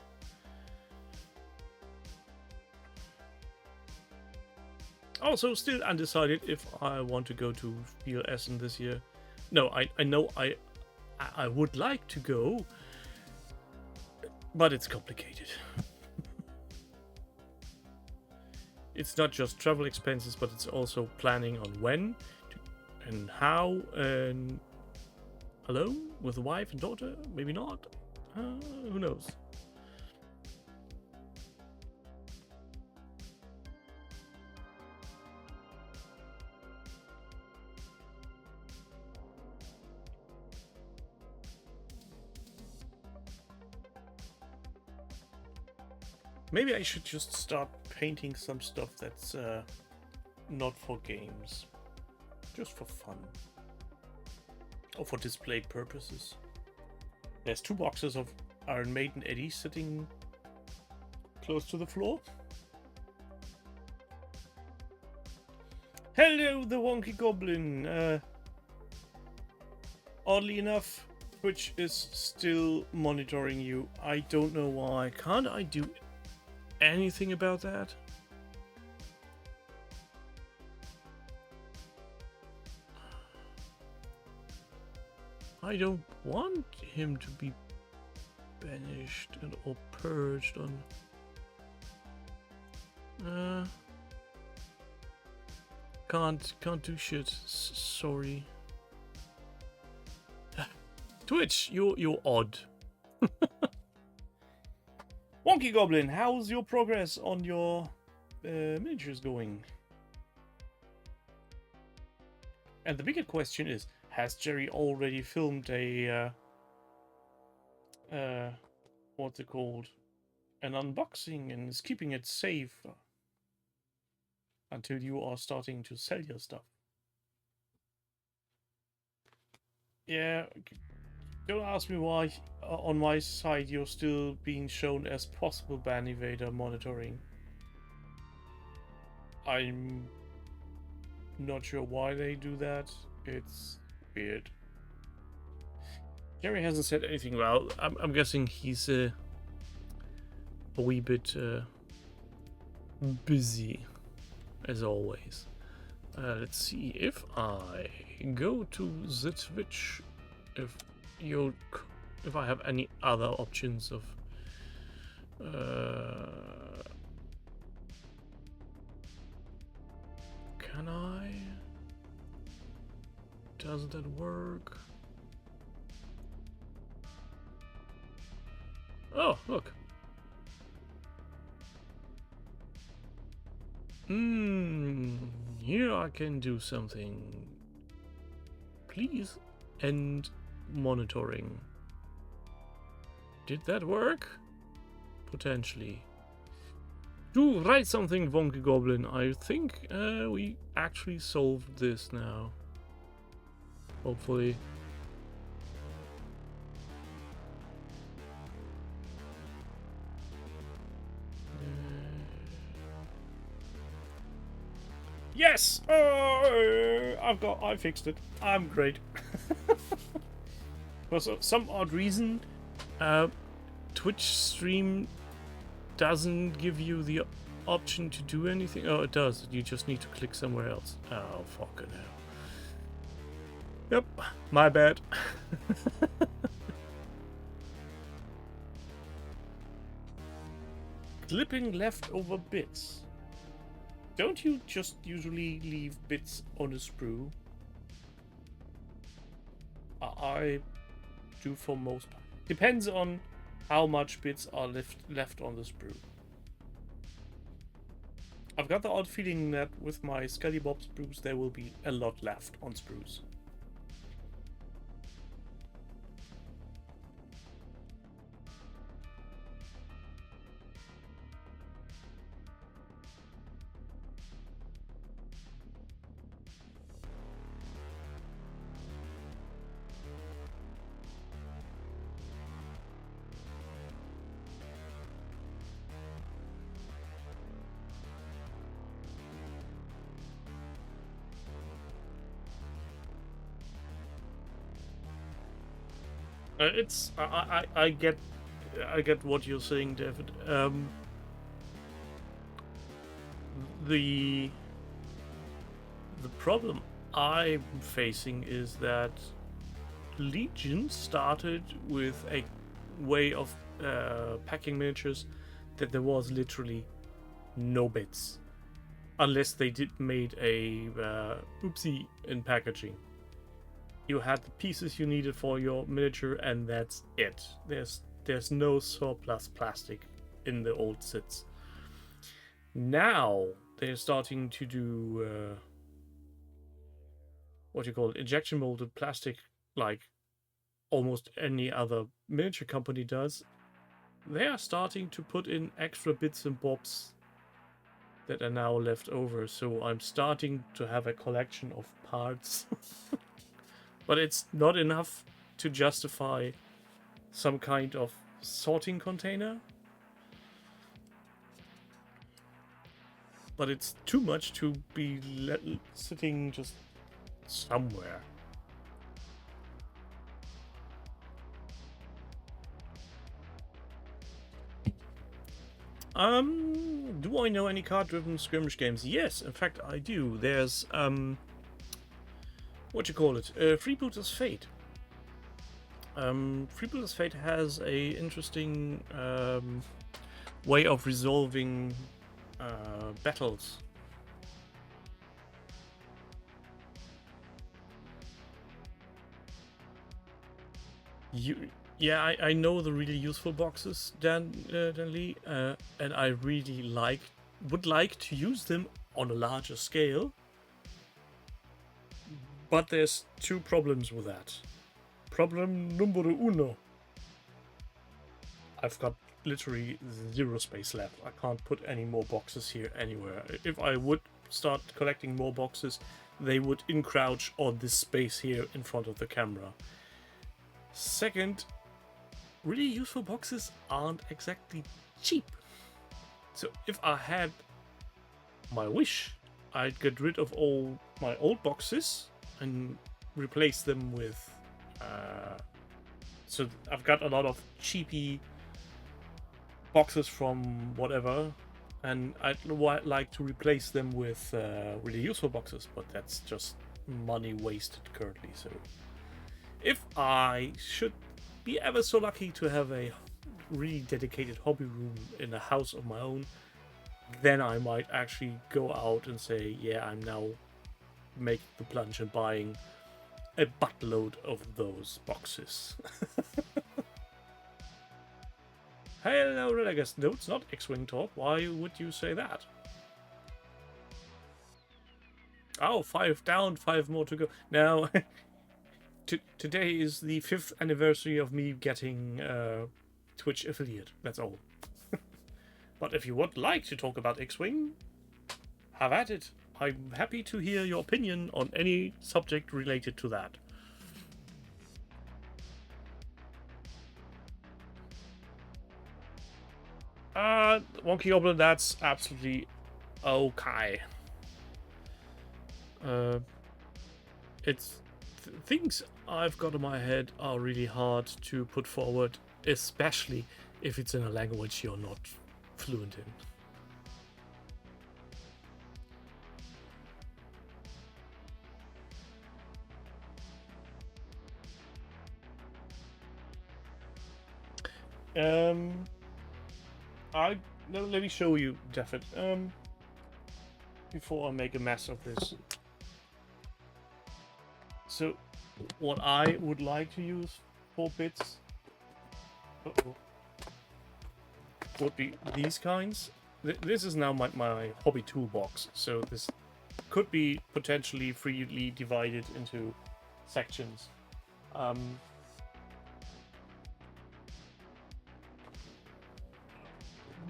Speaker 2: Also, still undecided if I want to go to Spiel Essen this year. No, I know I would like to go, but it's complicated. It's not just travel expenses, but it's also planning on when and how and alone with a wife and daughter. Maybe not. Who knows? Maybe I should just start painting some stuff that's not for games. Just for fun. Or for display purposes. There's 2 boxes of Iron Maiden Eddie sitting close to the floor. Hello, the Wonky Goblin! Oddly enough, Twitch is still monitoring you. I don't know why. Can't I do anything about that? I don't want him to be banished and or purged on. Can't do shit. Sorry. Twitch, you're odd. Wonky Goblin, how's your progress on your miniatures going? And the bigger question is, has Jerry already filmed a what's it called? An unboxing and is keeping it safe until you are starting to sell your stuff? Yeah, don't ask me why on my side you're still being shown as possible ban evader monitoring. I'm not sure why they do that. It's weird. Jerry hasn't said anything. Well, I'm guessing he's a wee bit busy, as always. Let's see if I go to the Twitch, if I have any other options of can I? Does that work? Oh, look. Here I can do something. Please end monitoring. Did that work? Potentially. Do write something, Wonky Goblin. I think we actually solved this now. Hopefully. Yes! I fixed it. I'm great. For some odd reason, Twitch stream doesn't give you the option to do anything. Oh, it does. You just need to click somewhere else. Oh, fucking hell. Yep, my bad. Clipping leftover bits. Don't you just usually leave bits on a sprue? I do for most part. Depends on how much bits are left on the sprue. I've got the odd feeling that with my Scully Bob sprues there will be a lot left on sprues. It's I get what you're saying, David. The problem I'm facing is that Legion started with a way of packing miniatures that there was literally no bits, unless they made a oopsie in packaging. You had the pieces you needed for your miniature, and that's it. There's no surplus plastic in the old sets. Now they're starting to do what you call it, injection molded plastic, like almost any other miniature company does. They are starting to put in extra bits and bobs that are now left over. So I'm starting to have a collection of parts. But it's not enough to justify some kind of sorting container. But it's too much to be sitting just somewhere. Do I know any card-driven skirmish games? Yes, in fact I do. There's what you call it? Freebooter's Fate. Freebooter's Fate has a interesting way of resolving battles. Yeah, I know the really useful boxes, Dan Lee, and I really would like to use them on a larger scale. But there's two problems with that. Problem numero uno. I've got literally 0 space left. I can't put any more boxes here anywhere. If I would start collecting more boxes, they would encroach on this space here in front of the camera. Second, really useful boxes aren't exactly cheap. So if I had my wish, I'd get rid of all my old boxes and replace them with so I've got a lot of cheapy boxes from whatever, and I'd like to replace them with really useful boxes, but that's just money wasted currently. So if I should be ever so lucky to have a really dedicated hobby room in a house of my own, then I might actually go out and say, yeah, I'm now making the plunge and buying a buttload of those boxes. Hello, Relegast. No, it's not X-Wing Talk. Why would you say that? Oh, 5 down, 5 more to go. Now, today is the 5th anniversary of me getting Twitch affiliate. That's all. But if you would like to talk about X-Wing, have at it. I'm happy to hear your opinion on any subject related to that. Wonky Goblin, that's absolutely okay. It's things I've got in my head are really hard to put forward, especially if it's in a language you're not fluent in. Let me show you, Daffod. Before I make a mess of this. So, what I would like to use for bits would be these kinds. This is now my hobby toolbox, so this could be potentially freely divided into sections.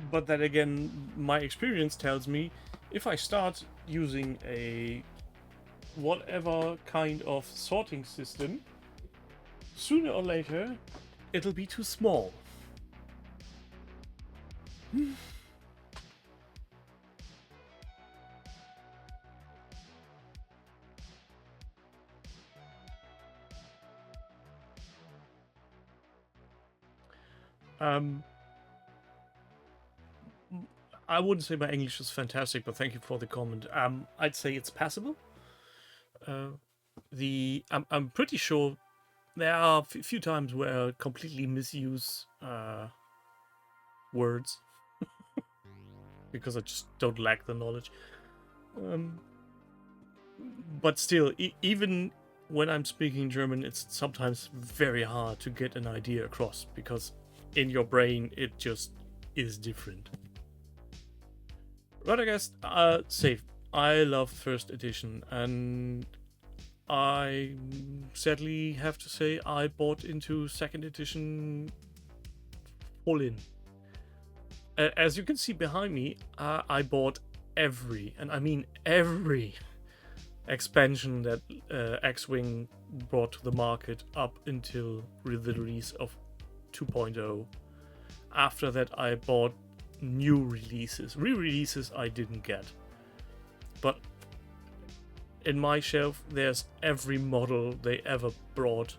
Speaker 2: But then again, my experience tells me if I start using a whatever kind of sorting system, sooner or later it'll be too small. I wouldn't say my English is fantastic, but thank you for the comment. I'd say it's passable. I'm pretty sure there are a few times where I completely misuse words because I just don't lack the knowledge. But still, even when I'm speaking German, it's sometimes very hard to get an idea across because in your brain it just is different. But I guess save. I love first edition, and I sadly have to say I bought into second edition full in. As you can see behind me, I bought every, and I mean every, expansion that X-Wing brought to the market up until the release of 2.0. After that, I bought new releases. Re-releases I didn't get. But in my shelf, there's every model they ever brought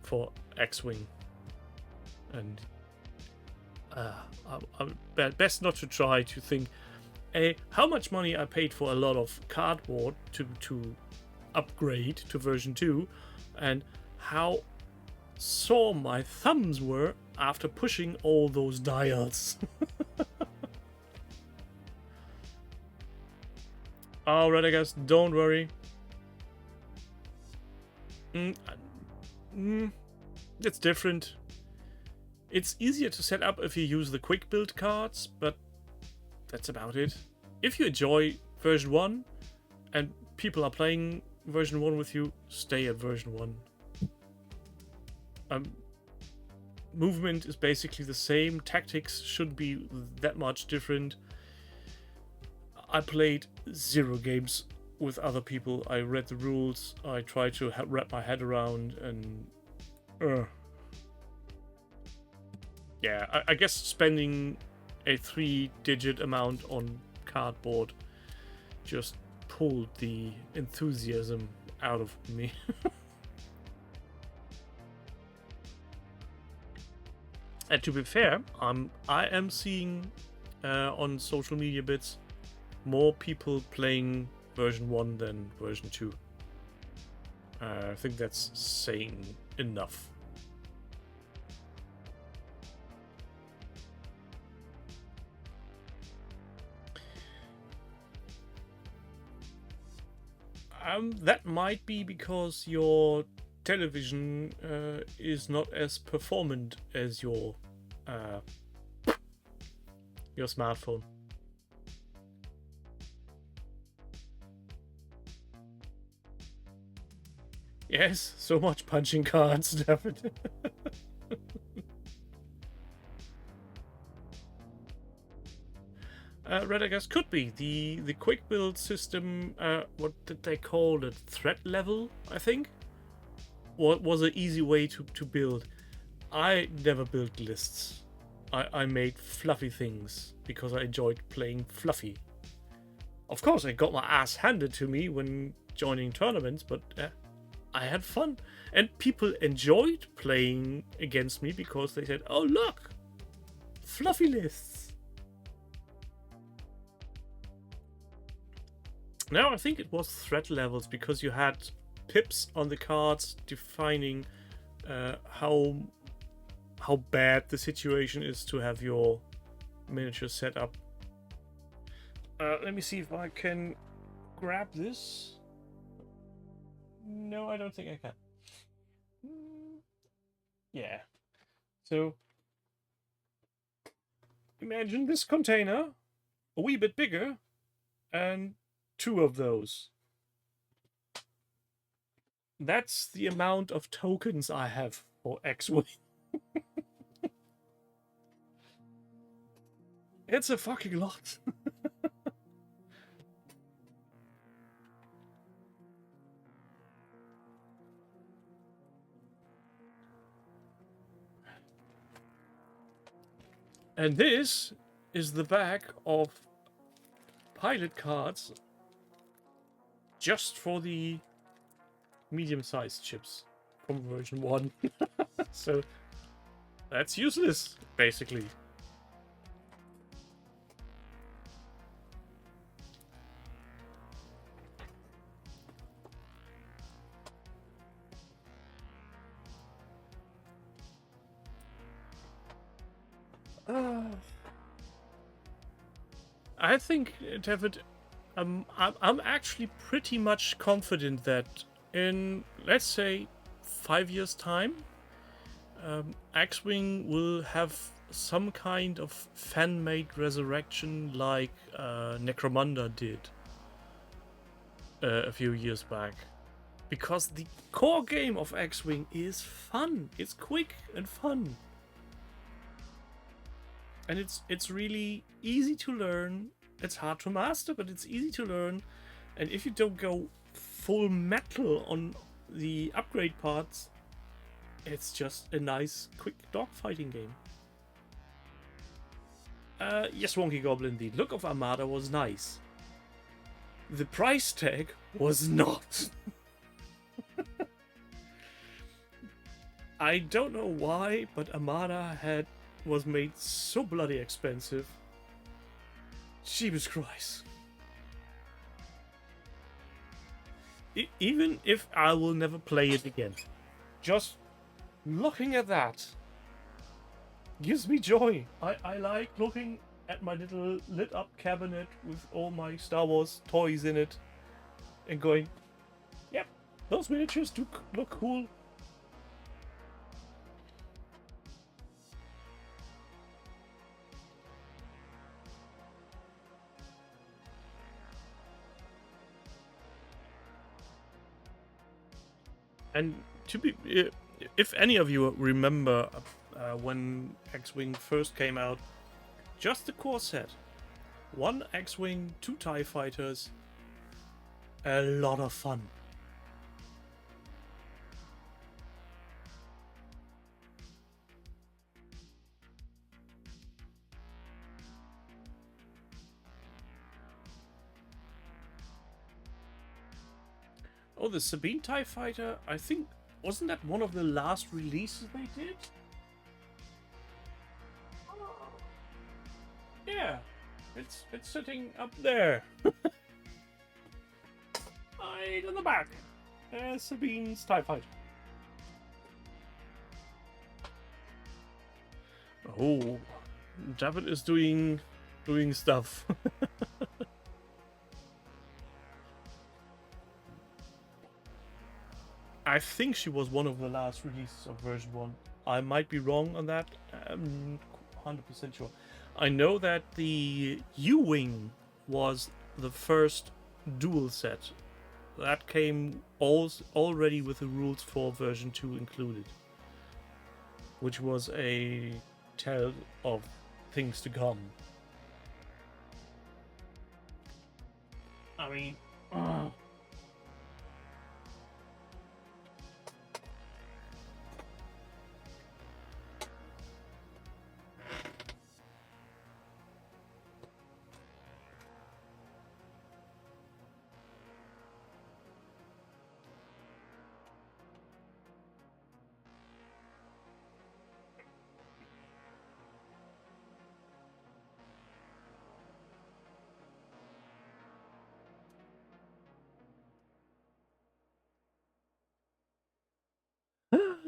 Speaker 2: for X-Wing. And best not to try to think how much money I paid for a lot of cardboard to upgrade to version 2, and how sore my thumbs were after pushing all those dials. Alright, I guess, don't worry. It's different. It's easier to set up if you use the quick build cards, but that's about it. If you enjoy version 1 and people are playing version 1 with you, stay at version 1. Movement is basically the same. Tactics shouldn't be that much different. I played 0 games with other people. I read the rules. I tried to wrap my head around, and yeah, I guess spending a 3-digit amount on cardboard just pulled the enthusiasm out of me. And to be fair, I am seeing on social media bits more people playing version 1 than version 2. I think that's saying enough. That might be because your television is not as performant as your smartphone. Yes, so much punching cards, David. Red, I guess, could be. The quick build system, what did they call it? Threat level, I think? What was an easy way to build. I never built lists. I made fluffy things because I enjoyed playing fluffy. Of course, I got my ass handed to me when joining tournaments, but I had fun. And people enjoyed playing against me because they said, oh look, fluffy lists. No, I think it was threat levels, because you had pips on the cards defining how bad the situation is to have your miniature set up. Let me see if I can grab this. No, I don't think I can. Yeah. So imagine this container, a wee bit bigger, and 2 of those. That's the amount of tokens I have for X-Wing. It's a fucking lot. And this is the back of pilot cards just for the medium-sized ships from version 1. So that's useless, basically. I think, David, I'm actually pretty much confident that in, let's say, 5 years' time, X-Wing will have some kind of fan-made resurrection like Necromunda did a few years back. Because the core game of X-Wing is fun. It's quick and fun. And it's really easy to learn. It's hard to master, but it's easy to learn. And if you don't go full metal on the upgrade parts, it's just a nice, quick dogfighting game. Yes, Wonky Goblin, the look of Armada was nice. The price tag was not. I don't know why, but Armada was made so bloody expensive. Jesus Christ. Even if I will never play it again, just looking at that gives me joy. I like looking at my little lit up cabinet with all my Star Wars toys in it and going, yep, those miniatures do look cool. And to be, if any of you remember when X-Wing first came out, just the core set, 1 X-Wing, 2 TIE fighters, a lot of fun. Oh, the Sabine TIE fighter, I think, wasn't that one of the last releases they did? Yeah, it's sitting up there. Right in the back. Sabine's TIE fighter. Oh, David is doing stuff. I think she was one of the last releases of version 1. I might be wrong on that. I'm 100% sure. I know that the U-Wing was the first dual set. That came already with the rules for version 2 included. Which was a tale of things to come. I mean...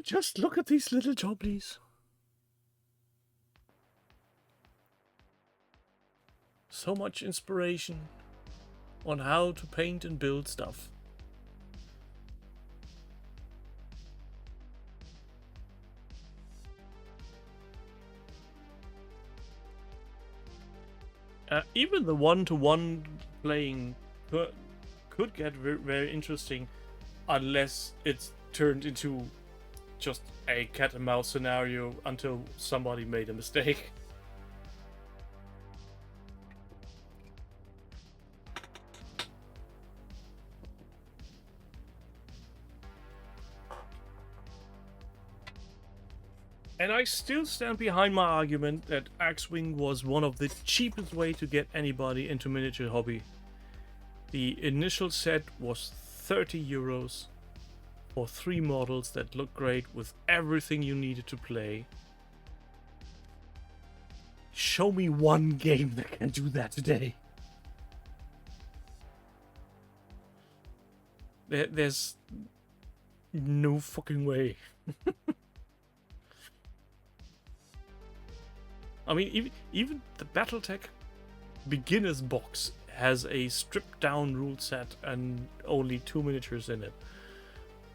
Speaker 2: Just look at these little jobblies. So much inspiration on how to paint and build stuff. Even the one-to-one playing could get very, very interesting unless it's turned into just a cat and mouse scenario until somebody made a mistake. And I still stand behind my argument that X-Wing was one of the cheapest way to get anybody into miniature hobby. The initial set was 30 euros for 3 models that look great with everything you needed to play. Show me one game that can do that today. There's no fucking way. I mean, even the Battletech beginner's box has a stripped down rule set and only 2 miniatures in it.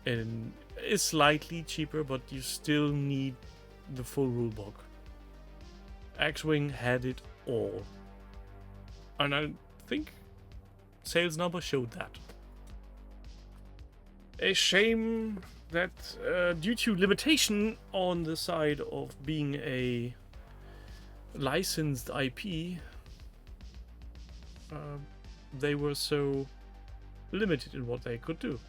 Speaker 2: And it's slightly cheaper, but you still need the full rulebook. X-Wing had it all. And I think sales numbers showed that. A shame that due to limitation on the side of being a licensed IP, they were so limited in what they could do.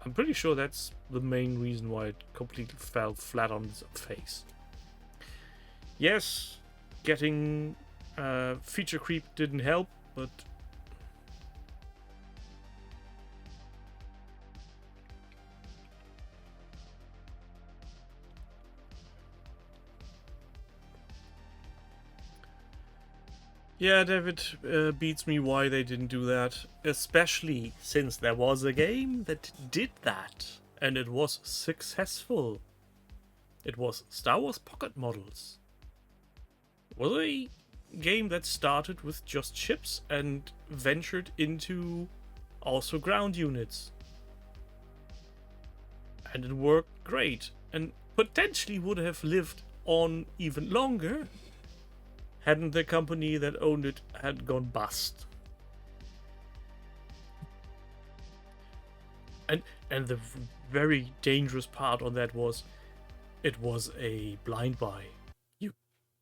Speaker 2: I'm pretty sure that's the main reason why it completely fell flat on its face. Yes, getting feature creep didn't help, but yeah, David beats me why they didn't do that, especially since there was a game that did that, and it was successful. It was Star Wars Pocket Models. It was a game that started with just ships and ventured into also ground units. And it worked great, and potentially would have lived on even longer hadn't the company that owned it had gone bust. And the very dangerous part on that was it was a blind buy. You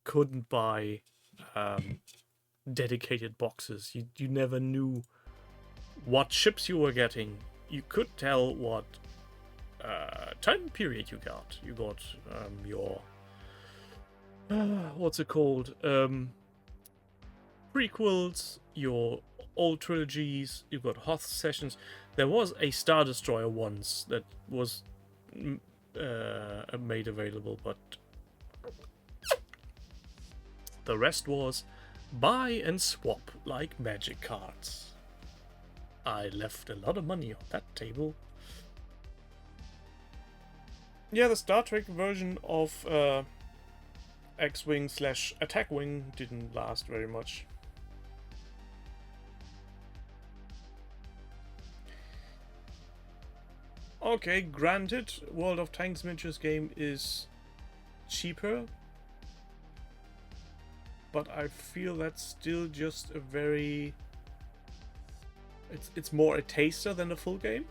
Speaker 2: couldn't buy dedicated boxes. You never knew what ships you were getting. You could tell what time period you got. You got your what's it called? Prequels, your old trilogies, you've got Hoth sessions. There was a Star Destroyer once that was made available, but the rest was buy and swap like magic cards. I left a lot of money on that table. Yeah, the Star Trek version of X-Wing / Attack Wing didn't last very much. Okay, granted, World of Tanks miniatures game is cheaper, but I feel that's still just a very... It's more a taster than a full game.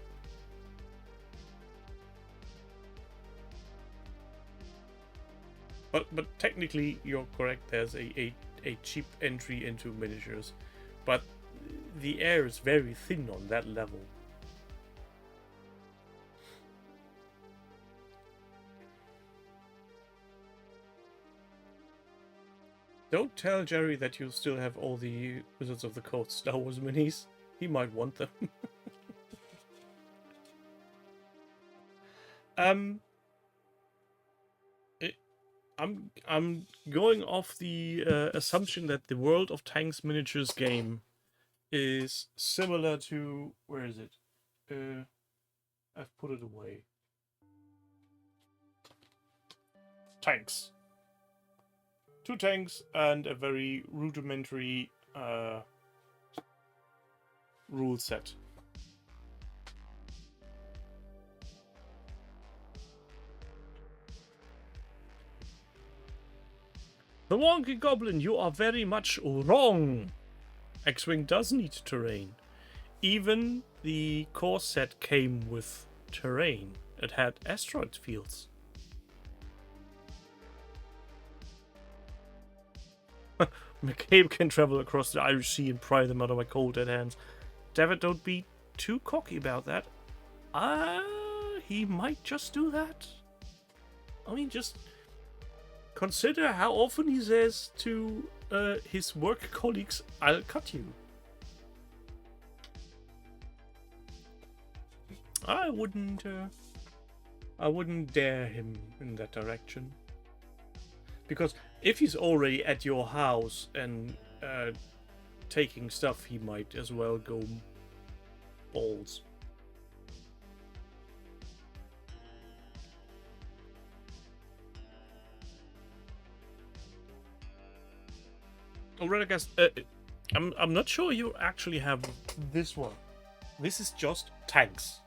Speaker 2: But technically, you're correct. There's a cheap entry into miniatures, but the air is very thin on that level. Don't tell Jerry that you still have all the Wizards of the Coast Star Wars minis. He might want them. I'm going off the assumption that the World of Tanks miniatures game is similar to... Where is it? I've put it away. tanks. 2 tanks and a very rudimentary rule set. The Wonky Goblin, you are very much wrong. X-Wing does need terrain. Even the core set came with terrain. It had asteroid fields. McCabe can travel across the Irish Sea and pry them out of my cold dead hands. David, don't be too cocky about that. He might just do that. I mean, just consider how often he says to his work colleagues, I'll cut you. I wouldn't dare him in that direction. Because if he's already at your house and taking stuff, he might as well go balls. Alright, I guess I'm not sure you actually have this one. This is just tanks.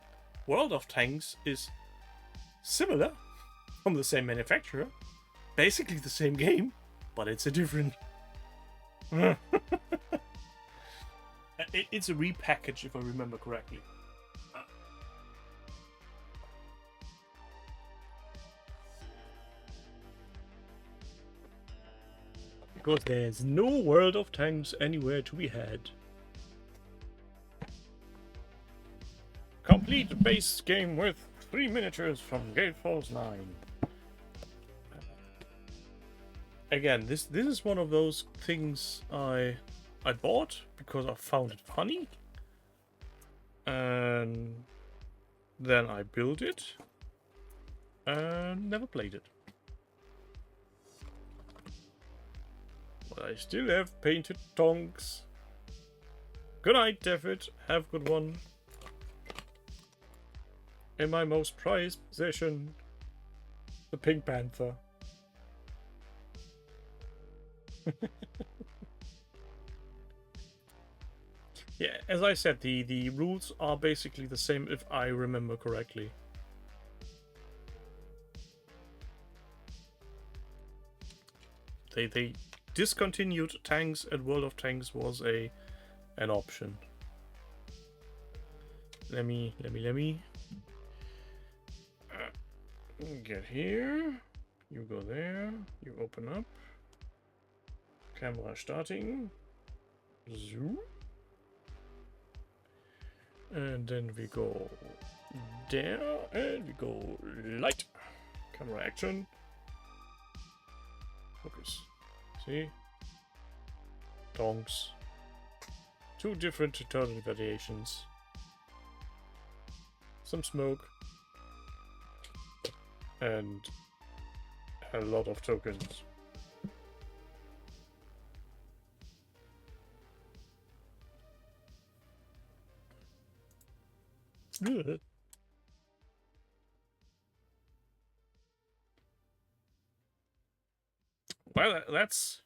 Speaker 2: World of Tanks is similar, from the same manufacturer. Basically the same game, but it's a different... It's a repackage, if I remember correctly. Because there's no World of Tanks anywhere to be had. Complete the base game with 3 miniatures from Gatefalls 9. Again, this is one of those things I bought because I found it funny, and then I built it and never played it. But I still have painted tonks. Good night, David. Have a good one. In my most prized possession, the Pink Panther. Yeah, as I said, the rules are basically the same if I remember correctly. They discontinued tanks, and World of Tanks was an option. Let me get here. You go there. You open up. Camera starting. Zoom. And then we go there, and we go light. Camera action. Focus. See? Tonks. 2 different tutorial variations. Some smoke. And a lot of tokens. Good. Well, that's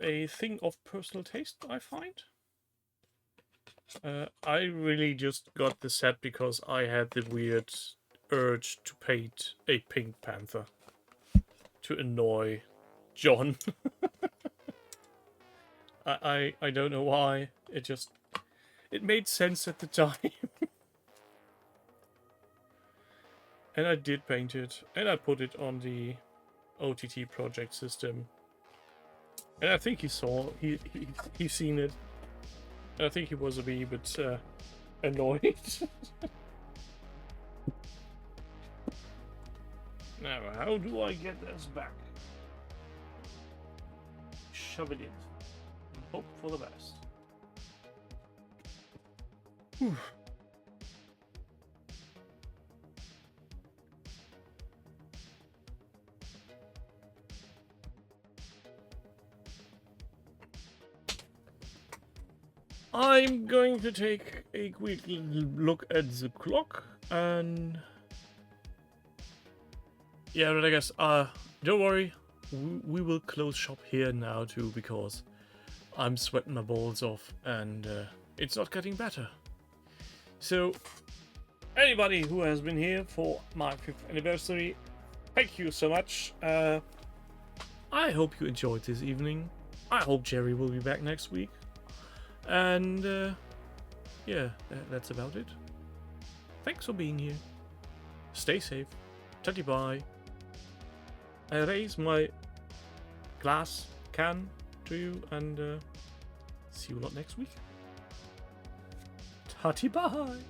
Speaker 2: a thing of personal taste, I find. I really just got the set because I had the weird urge to paint a Pink Panther to annoy John. I don't know why. It made sense at the time. And I did paint it, and I put it on the OTT project system. And I think he's seen it. I think he was a wee bit annoyed. Now, how do I get this back? Shove it in. Hope for the best. Whew. I'm going to take a quick look at the clock, and Yeah, but I guess, don't worry. We will close shop here now too, because I'm sweating my balls off and it's not getting better. So, anybody who has been here for my 5th anniversary, thank you so much. I hope you enjoyed this evening. I hope Jerry will be back next week. And yeah, that's about it. Thanks for being here. Stay safe. Tutty bye. I raise my glass can to you and see you a lot next week. Tutty bye.